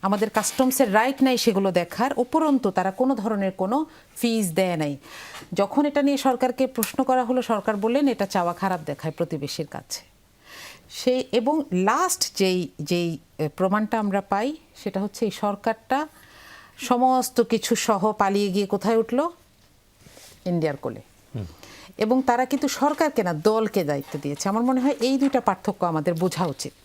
আমাদের কাস্টমসের রাইট নাই সেগুলো দেখার, উপরন্তু তারা কোনো ধরনের কোনো ফিজ দেয় নাই। যখন এটা নিয়ে সরকারকে প্রশ্ন করা হলো, সরকার বললেন এটা চাওয়া খারাপ দেখায় প্রতিবেশীর কাছে। এবং লাস্ট যেই প্রমাণটা আমরা পাই সেটা হচ্ছে এই সরকারটা সমস্ত কিছু সহ পালিয়ে গিয়ে কোথায় উঠলো? ইন্ডিয়ার কোলে। এবং তারা কিন্তু সরকারকে না, দলকে দায়িত্ব দিয়েছে। আমার মনে হয় এই দুইটা পার্থক্য আমাদের বোঝা উচিত।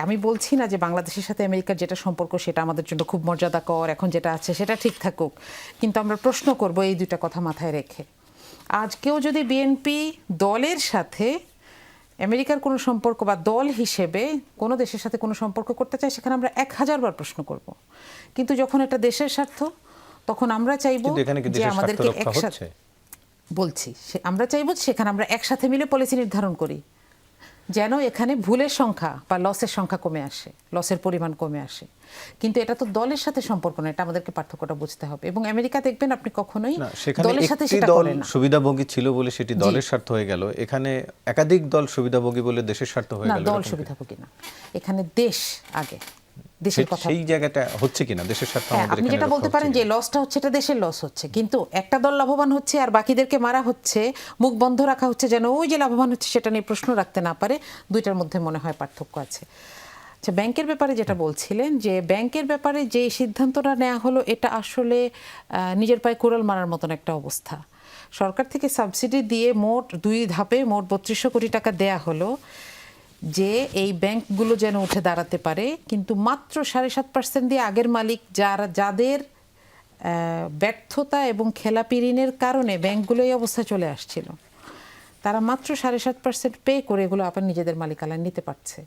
আমি বলছি না যে বাংলাদেশের সাথে আমেরিকার যেটা সম্পর্ক সেটা আমাদের জন্য খুব মর্যাদাকর, এখন যেটা আছে সেটা ঠিক থাকুক, কিন্তু আমরা প্রশ্ন করব এই দুইটা কথা মাথায় রেখে। আজকেও যদি বিএনপি দলের সাথে আমেরিকার কোনো সম্পর্ক বা দল হিসেবে কোনো দেশের সাথে কোনো সম্পর্ক করতে চায়, সেখানে আমরা 1000 বার প্রশ্ন করব, কিন্তু যখন এটা দেশের স্বার্থ তখন আমরা চাইবো যে আমাদেরকে একসাথে, বলছি আমরা চাইবো সেখানে আমরা একসাথে মিলে পলিসি নির্ধারণ করি, যেন এখানে ভুলের সংখ্যা বা লসের সংখ্যা কমে আসে, লসের পরিমাণ কমে আসে। কিন্তু এটা তো দলের সাথে সম্পর্ক না, এটা আমাদেরকে পার্থক্যটা বুঝতে হবে। এবং আমেরিকা দেখবেন আপনি কখনোই দলের সাথে সেটা করে না। সুবিধাভোগী ছিল বলে সেটি দলের স্বার্থ হয়ে গেল, এখানে একাধিক দল সুবিধাভোগী বলে দেশের স্বার্থ হয়ে গেল। না, দল সুবিধাভোগী না, এখানে দেশ আগে, দেশের কথা। সেই জায়গাটা হচ্ছে কিনা দেশের স্বার্থ আমাদের আপনি যেটা বলতে পারেন যে লসটা হচ্ছে, এটা দেশের লস হচ্ছে, কিন্তু একটা দল লাভবান হচ্ছে আর বাকিদেরকে মারা হচ্ছে, মুখ বন্ধ রাখা হচ্ছে যেন ওই যে লাভবান হচ্ছে সেটা নিয়ে প্রশ্ন রাখতে না পারে। দুইটার মধ্যে মনে হয় পার্থক্য আছে। আচ্ছা, ব্যাংকের ব্যাপারে যেটা বলছিলেন, যে ব্যাংকের ব্যাপারে যে সিদ্ধান্তটা নেওয়া হলো এটা আসলে নিজের পায়ে কুড়াল মারার মতন একটা অবস্থা। সরকার থেকে সাবসিডি দিয়ে মোট 2 ধাপে মোট 3200 কোটি টাকা দেয়া হলো যে এই ব্যাংকগুলো যেন উঠে দাঁড়াতে পারে, কিন্তু মাত্র 7.5% দিয়ে আগের মালিক যাদের ব্যর্থতা এবং খেলাপি ঋণের কারণে ব্যাংকগুলো এই অবস্থায় চলে আসছিল, তারা মাত্র 7.5% পে করে এগুলো আবার নিজেদের মালিকানায় নিতে পারছে।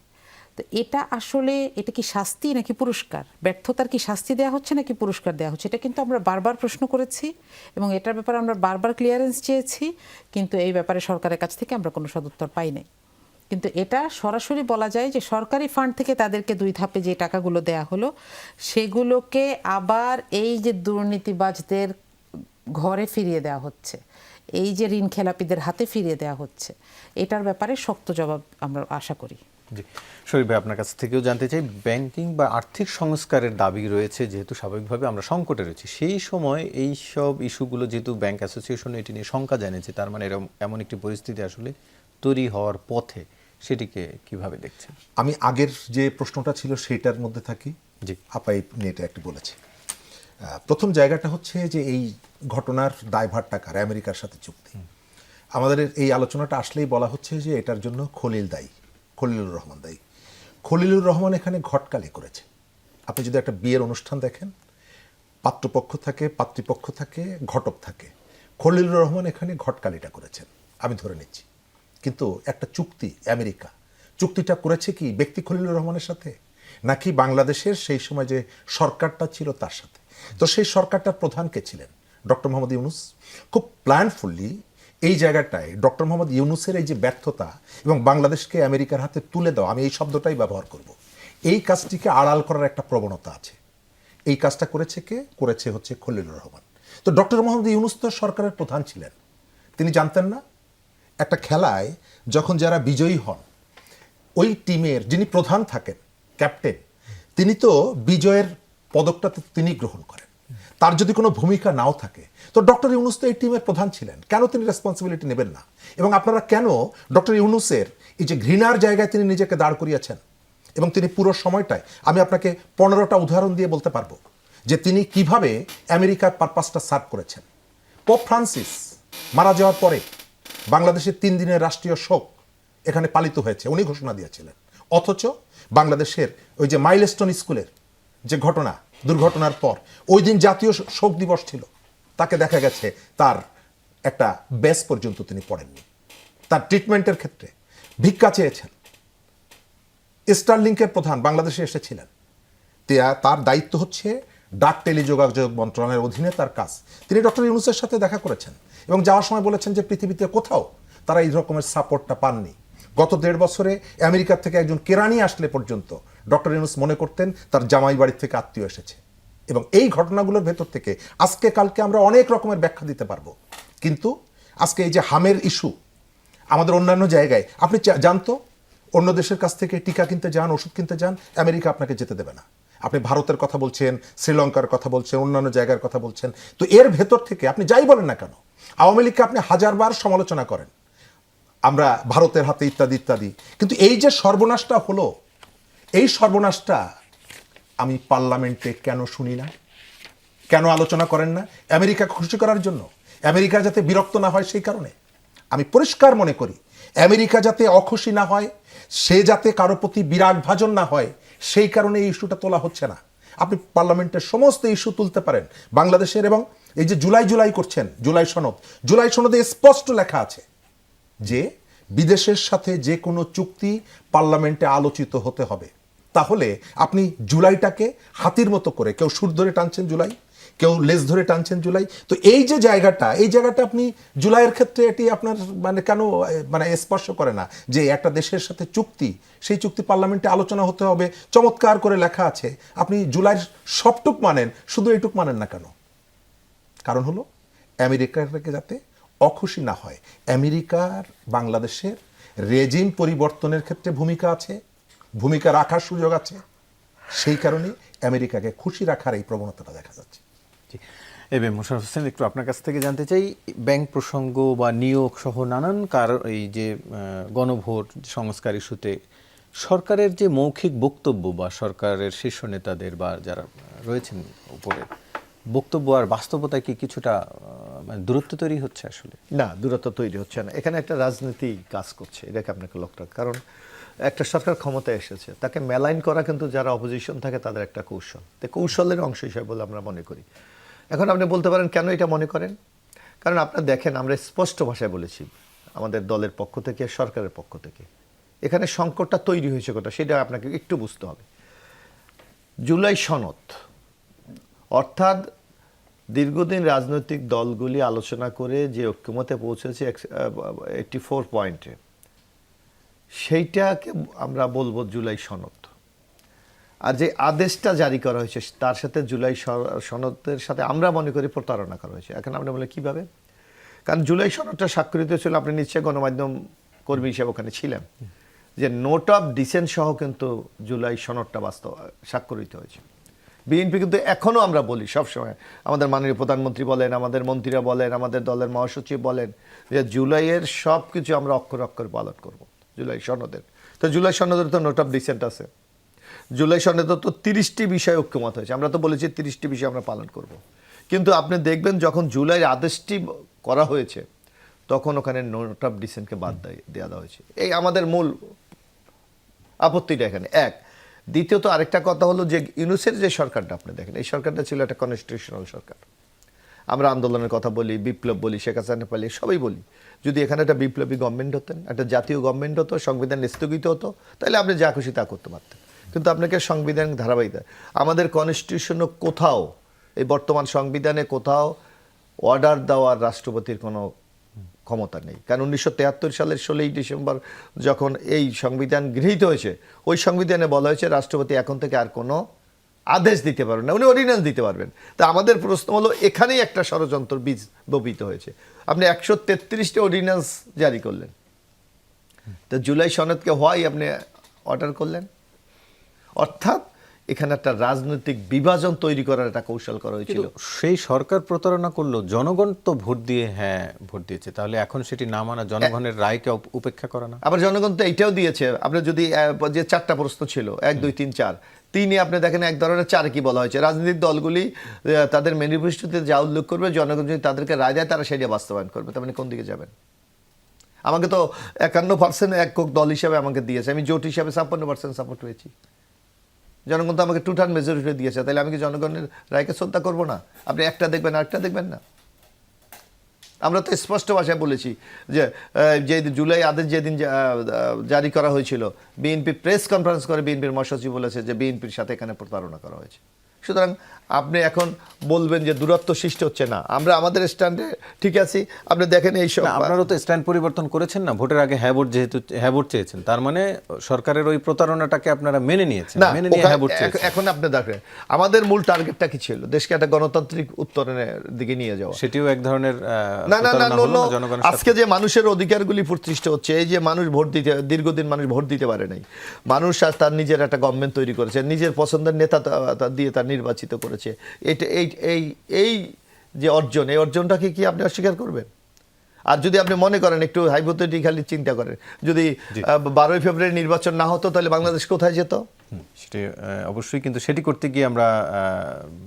তো এটা আসলে, এটা কি শাস্তি নাকি পুরস্কার? ব্যর্থতার কি শাস্তি দেওয়া হচ্ছে নাকি পুরস্কার দেওয়া হচ্ছে? এটা কিন্তু আমরা বারবার প্রশ্ন করেছি এবং এটার ব্যাপারে আমরা বারবার ক্লিয়ারেন্স চেয়েছি, কিন্তু এই ব্যাপারে সরকারের কাছ থেকে আমরা কোনো সদুত্তর পাই নাই। কিন্তু এটা সরাসরি বলা যায় যে সরকারি ফান্ড থেকে তাদেরকে 2 ধাপে যে টাকাগুলো দেয়া হলো সেগুলোকে আবার এই যে দুর্নীতিবাজদের ঘরে ফিরিয়ে দেওয়া হচ্ছে, এই যে ঋণ খেলাপিদের হাতে ফিরিয়ে দেওয়া হচ্ছে, এটার ব্যাপারে শক্ত জবাব আমরা আশা করি। জি, শরীফ ভাই আপনার কাছ থেকেও জানতে চাই, ব্যাংকিং বা আর্থিক সংস্কারের দাবি রয়েছে, যেহেতু স্বাভাবিকভাবে আমরা সংকটে রয়েছি, সেই সময় এই সব ইস্যুগুলো যেহেতু ব্যাংক অ্যাসোসিয়েশন এটি নিয়ে শঙ্কা জানিয়েছে, তার মানে এমন একটি পরিস্থিতি আসলে তৈরি হওয়ার পথে, সেটিকে কিভাবে দেখছেন? আমি আগের যে প্রশ্নটা ছিল সেটার মধ্যে থাকি। জি, আপাই নেটে একটু বলেছি। প্রথম জায়গাটা হচ্ছে যে এই ঘটনার দায়ভার টাকার আমেরিকার সাথে চুক্তি, আমাদের এই আলোচনাটা আসলেই বলা হচ্ছে যে এটার জন্য খলিলুর রহমান দায়ী। খলিলুর রহমান এখানে ঘটকালি করেছে। আপনি যদি একটা বিয়ের অনুষ্ঠান দেখেন, পাত্রপক্ষ থাকে, পাত্রীপক্ষ থাকে, ঘটক থাকে, খলিলুর রহমান এখানে ঘটকালিটা করেছেন আমি ধরে নিচ্ছি। কিন্তু একটা চুক্তি, আমেরিকা চুক্তিটা করেছে কি ব্যক্তি খলিলুর রহমানের সাথে, নাকি বাংলাদেশের সেই সময় যে সরকারটা ছিল তার সাথে? তো সেই সরকারটার প্রধান কে ছিলেন? ডক্টর মোহাম্মদ ইউনুস। খুব প্ল্যানফুলি এই জায়গাটায় ডক্টর মোহাম্মদ ইউনুসের এই যে ব্যর্থতা এবং বাংলাদেশকে আমেরিকার হাতে তুলে দেওয়া, আমি এই শব্দটাই ব্যবহার করব, এই কাজটিকে আড়াল করার একটা প্রবণতা আছে। এই কাজটা করেছে হচ্ছে খলিলুর রহমান। তো ডক্টর মোহাম্মদ ইউনুস তো সরকারের প্রধান ছিলেন, তিনি জানতেন না একটা খেলায় যখন যারা বিজয়ী হন, ওই টিমের যিনি প্রধান থাকেন, ক্যাপ্টেন, তিনি তো বিজয়ের পদকটা তিনি গ্রহণ করেন, তার যদি কোনো ভূমিকা নাও থাকে। তো ডক্টর ইউনুস তো এই টিমের প্রধান ছিলেন, কেন তিনি রেসপন্সিবিলিটি নেবেন না? এবং আপনারা কেন ডক্টর ইউনুসের এই যে ঘৃণার জায়গায় তিনি নিজেকে দাঁড় করিয়েছেন, এবং তিনি পুরো সময়টায়, আমি আপনাকে 15টা উদাহরণ দিয়ে বলতে পারবো যে তিনি কিভাবে আমেরিকার পারপাসটা সার্ভ করেছেন। পোপ ফ্রান্সিস মারা যাওয়ার পরে বাংলাদেশের 3 দিনের রাষ্ট্রীয় শোক এখানে পালিত হয়েছে, উনি ঘোষণা দিয়েছিলেন। অথচ বাংলাদেশের ওই যে মাইলস্টোন স্কুলের যে ঘটনা, দুর্ঘটনার পর ওই দিন জাতীয় শোক দিবস ছিল, তাকে দেখা গেছে তার একটা ব্যাচ পর্যন্ত তিনি পড়েননি। তার ট্রিটমেন্টের ক্ষেত্রে ভিক্ষা চেয়েছেন। স্টারলিংকের প্রধান বাংলাদেশে এসেছিলেন, তার দায়িত্ব হচ্ছে ডাক টেলিযোগাযোগ মন্ত্রণালয়ের অধীনে তার কাজ। তিনি ডক্টর ইউনূসের সাথে দেখা করেছেন এবং যাওয়ার সময় বলেছেন যে পৃথিবীতে কোথাও তারা এই রকমের সাপোর্টটা পাননি। গত 1.5 বছরে আমেরিকার থেকে একজন কেরানি আসলে পর্যন্ত ডক্টর ইউনূস মনে করতেন তার জামাই বাড়ির থেকে আত্মীয় এসেছে। এবং এই ঘটনাগুলোর ভেতর থেকে আজকে কালকে আমরা অনেক রকমের ব্যাখ্যা দিতে পারবো, কিন্তু আজকে এই যে হামের ইস্যু আমাদের অন্যান্য জায়গায়, আপনি জানতো অন্য দেশের কাছ থেকে টিকা কিনতে যান, ওষুধ কিনতে যান, আমেরিকা আপনাকে যেতে দেবে না। আপনি ভারতের কথা বলছেন, শ্রীলঙ্কার কথা বলছেন, অন্যান্য জায়গার কথা বলছেন, তো এর ভেতর থেকে আপনি যাই বলেন না কেন, আওয়ামী লীগকে আপনি হাজারবার সমালোচনা করেন, আমরা ভারতের হাতে ইত্যাদি ইত্যাদি, কিন্তু এই যে সর্বনাশটা হলো, এই সর্বনাশটা আমি পার্লামেন্টে কেন শুনি না? কেন আলোচনা করেন না? আমেরিকা খুশি করার জন্য, আমেরিকা যাতে বিরক্ত না হয় সেই কারণে। আমি পরিষ্কার মনে করি আমেরিকা যাতে অখুশি না হয়, সে যাতে কারো প্রতি বিরাগ ভাজন না হয়, সেই কারণে এই ইস্যুটা তোলা হচ্ছে না। আপনি পার্লামেন্টের সমস্ত ইস্যু তুলতে পারেন বাংলাদেশের, এবং এই যে জুলাই করছেন, জুলাই সনদে স্পষ্ট লেখা আছে যে বিদেশের সাথে যে কোনো চুক্তি পার্লামেন্টে আলোচিত হতে হবে। তাহলে আপনি জুলাইটাকে হাতির মতো করে, কেউ সুর ধরে টানছেন জুলাই, কেউ লেজ ধরে টানছেন জুলাই, তো এই যে জায়গাটা, এই জায়গাটা আপনি জুলাইয়ের ক্ষেত্রে এটি আপনার কেন স্পর্শ করে না যে একটা দেশের সাথে চুক্তি, সেই চুক্তি পার্লামেন্টে আলোচনা হতে হবে, চমৎকার করে লেখা আছে। আপনি জুলাইয়ের সবটুক মানেন, শুধু এইটুক মানেন না কেন? কারণ হলো আমেরিকাকে যাতে অখুশি না হয়। আমেরিকার বাংলাদেশের রেজিম পরিবর্তনের ক্ষেত্রে ভূমিকা আছে, ভূমিকা রাখার সুযোগ আছে, সেই কারণে আমেরিকাকে খুশি রাখার এই প্রবণতাটা দেখা যাচ্ছে। এম মোশাররফ হোসেন, একটু আপনার কাছ থেকে জানতে চাই, ব্যাংক প্রসঙ্গ বা নিয়োগ সহ নানান এই যে গণভোট সংস্কার ইস্যুতে সরকারের যে মৌখিক বক্তব্য বা সরকারের শীর্ষ নেতাদের বা যারা রয়েছেন উপরে বক্তব্য আর বাস্তবতায় কি কিছুটা দূরত্ব তৈরি হচ্ছে? আসলে না, দূরত্ব তৈরি হচ্ছে না, এখানে একটা রাজনীতি কাজ করছে, এটাকে আপনাকে লক্ষ্য রাখতে। কারণ একটা সরকার ক্ষমতায় এসেছে, তাকে মেলাইন করা কিন্তু যারা অপোজিশন থাকে তাদের একটা কৌশল, তো কৌশলের অংশ হিসাবে বলে আমরা মনে করি। এখন আপনি বলতে পারেন কেন এটা মনে করেন? কারণ আপনারা দেখেন, আমরা স্পষ্ট ভাষায় বলেছি আমাদের দলের পক্ষ থেকে, সরকারের পক্ষ থেকে, এখানে সংকটটা তৈরি হয়েছে কোটা, সেটা আপনাকে একটু বুঝতে হবে। জুলাই সনদ অর্থাৎ দীর্ঘদিন রাজনৈতিক দলগুলি আলোচনা করে যে ঐক্যমতে পৌঁছেছে 84 পয়েন্টে, সেইটাকে আমরা বলবো জুলাই সনদ। আর যে আদেশটা জারি করা হয়েছে তার সাথে জুলাই সনদের সাথে আমরা মনে করি প্রতারণা করা হয়েছে। এখন আমরা বলে কীভাবে? কারণ জুলাই সনদটা স্বাক্ষরিত ছিল, আপনি নিশ্চয়ই গণমাধ্যম কর্মী হিসেবে ওখানে ছিলেন, যে নোট অফ ডিসেন্ট সহ কিন্তু জুলাই সনদটা স্বাক্ষরিত হয়েছে। বিএনপি কিন্তু এখনও আমরা বলি সবসময়, আমাদের মাননীয় প্রধানমন্ত্রী বলেন, আমাদের মন্ত্রীরা বলেন, আমাদের দলের মহাসচিব বলেন যে জুলাইয়ের সব কিছু আমরা অক্ষর অক্ষর পালন করব জুলাই সনদের। তো জুলাই সনদের তো নোট অফ ডিসেন্ট আছে, জুলাই সনদে তো 30টি বিষয় ঐক্যমত হয়েছে, আমরা তো বলেছি 30টি বিষয় আমরা পালন করব। কিন্তু আপনি দেখবেন যখন জুলাইয়ের আদেশটি করা হয়েছে তখন ওখানে নোট অফ ডিসেন্টকে বাদ দেওয়া হয়েছে। এই আমাদের মূল আপত্তিটা এখানে এক। দ্বিতীয়ত আরেকটা কথা হলো যে ইউনূসের যে সরকারটা আপনি দেখেন, এই সরকারটা ছিল একটা কনস্টিটিউশনাল সরকার। আমরা আন্দোলনের কথা বলি, বিপ্লব বলি, শেখ হাসিনা পালি, সবাই বলি। যদি এখানে একটা বিপ্লবী গভর্নমেন্ট হতেন, একটা জাতীয় গভর্নমেন্ট হতো, সংবিধান স্থগিত হতো, তাহলে আপনি যা খুশি তা করতে পারতেন। কিন্তু আপনাকে সংবিধান ধারাবাহিকতা, আমাদের কনস্টিটিউশনও কোথাও, এই বর্তমান সংবিধানে কোথাও অর্ডার দেওয়ার রাষ্ট্রপতির কোনো ক্ষমতা নেই। কারণ 1973 সালের 16ই ডিসেম্বর যখন এই সংবিধান গৃহীত হয়েছে, ওই সংবিধানে বলা হয়েছে রাষ্ট্রপতি এখন থেকে আর কোনো আদেশ দিতে পারবেন না, উনি অর্ডিন্যান্স দিতে পারবেন। তা আমাদের প্রশ্ন হলো, এখানেই একটা ষড়যন্ত্র বীজ বপিত হয়েছে। আপনি 133টি অর্ডিন্যান্স জারি করলেন, তো জুলাই সনদকে হয় আপনি অর্ডার করলেন। অর্থাৎ এখানে একটা রাজনৈতিক বিভাজন তৈরি করার একটা কৌশল করা হয়েছিল। সেই সরকার প্রতারণা করলো, জনগণ তো ভোট দিয়ে ভোট দিয়েছে, তাহলে এখন সেটি না মানা, জনগণের রায়কে উপেক্ষা করা না? আবার জনগণ তো এইটাও দিয়েছে। আপনি যদি যে 4টা প্রশ্ন ছিল, 1, 2, 3, 4, 3-এ আপনি দেখেন এক ধরনের 4 কি বলা হয়েছে, রাজনৈতিক দলগুলি তাদের ম্যানিফেস্টোতে যা উল্লেখ করবে, জনগণ যদি তাদেরকে রায় দেয় তারা সেটা বাস্তবায়ন করবে। তার মানে কোন দিকে যাবেন? আমাকে তো 51% একক দল হিসাবে আমাকে দিয়েছে, আমি জোট হিসাবে 56% সাপোর্ট পেয়েছি। জনগণ তো আমাকে 2/3 মেজরিটি দিয়েছে, তাহলে আমি কি জনগণের রায়কে শ্রদ্ধা করবো না? আপনি একটা দেখবেন আরেকটা দেখবেন না? আমরা তো স্পষ্ট ভাষায় বলেছি যে জুলাই আদেশ যেদিন জারি করা হয়েছিল, বিএনপি প্রেস কনফারেন্স করে বিএনপির মহাসচিব বলেছে যে বিএনপির সাথে এখানে প্রতারণা করা হয়েছে। সুতরাং আপনি এখন বলবেন যে দূরত্ব সৃষ্টি হচ্ছে না, আমরা আমাদের স্ট্যান্ডে ঠিক আছি। আপনি দেখেন এইসব না, আপনারাও তো স্ট্যান্ড পরিবর্তন করেছেন না, ভোটের আগে হ্যাঁ ভোট, যেহেতু হ্যাঁ ভোট চেয়েছেন, তার মানে সরকারের ওই প্রতারণাটাকে আপনারা মেনে নিয়েছেন, না, মেনে নিয়ে হ্যাঁ ভোট চেয়েছেন। এখন আপনি দেখেন আমাদের মূল টার্গেটটা কি ছিল, দেশকে একটা গণতান্ত্রিক উত্তরণের দিকে নিয়ে যাওয়া। সেটিও এক ধরনের না না না প্রতারণা হলো না জনগণের সাথে? আজকে যে মানুষের অধিকারগুলি প্রতিষ্ঠিত হচ্ছে, এই যে মানুষ ভোট দিতে, দীর্ঘদিন মানুষ ভোট দিতে পারে নাই, মানুষ আর তার নিজের একটা গভর্নমেন্ট তৈরি করেছে, নিজের পছন্দের নেতা দিয়ে তার নির্বাচিত করেছে। এটা এই যে অর্জন, এই অর্জনটাকে কি আপনি অস্বীকার করবেন? আর যদি আপনি মনে করেন, একটু হাইপোথেটিক্যালি চিন্তা করেন, যদি 12ই ফেব্রুয়ারি নির্বাচন না হতো তাহলে বাংলাদেশ কোথায় যেত? সেটি অবশ্যই, কিন্তু সেটি করতে গিয়ে আমরা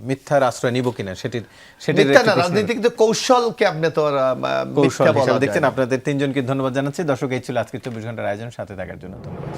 মিথ্যার আশ্রয় নিব কিনা সেটির মিথ্যা একটি না, প্রশ্ন। রাজনীতি কিন্তু কৌশলকে আপনি তো আর কৌশল মিথ্যা বলা হিসাবে যায় দেখছেন। না। আপনাদের তিনজনকে ধন্যবাদ জানাচ্ছি। দর্শক, এই ছিল আজকের 24 ঘন্টার আয়োজন, সাথে থাকার জন্য ধন্যবাদ।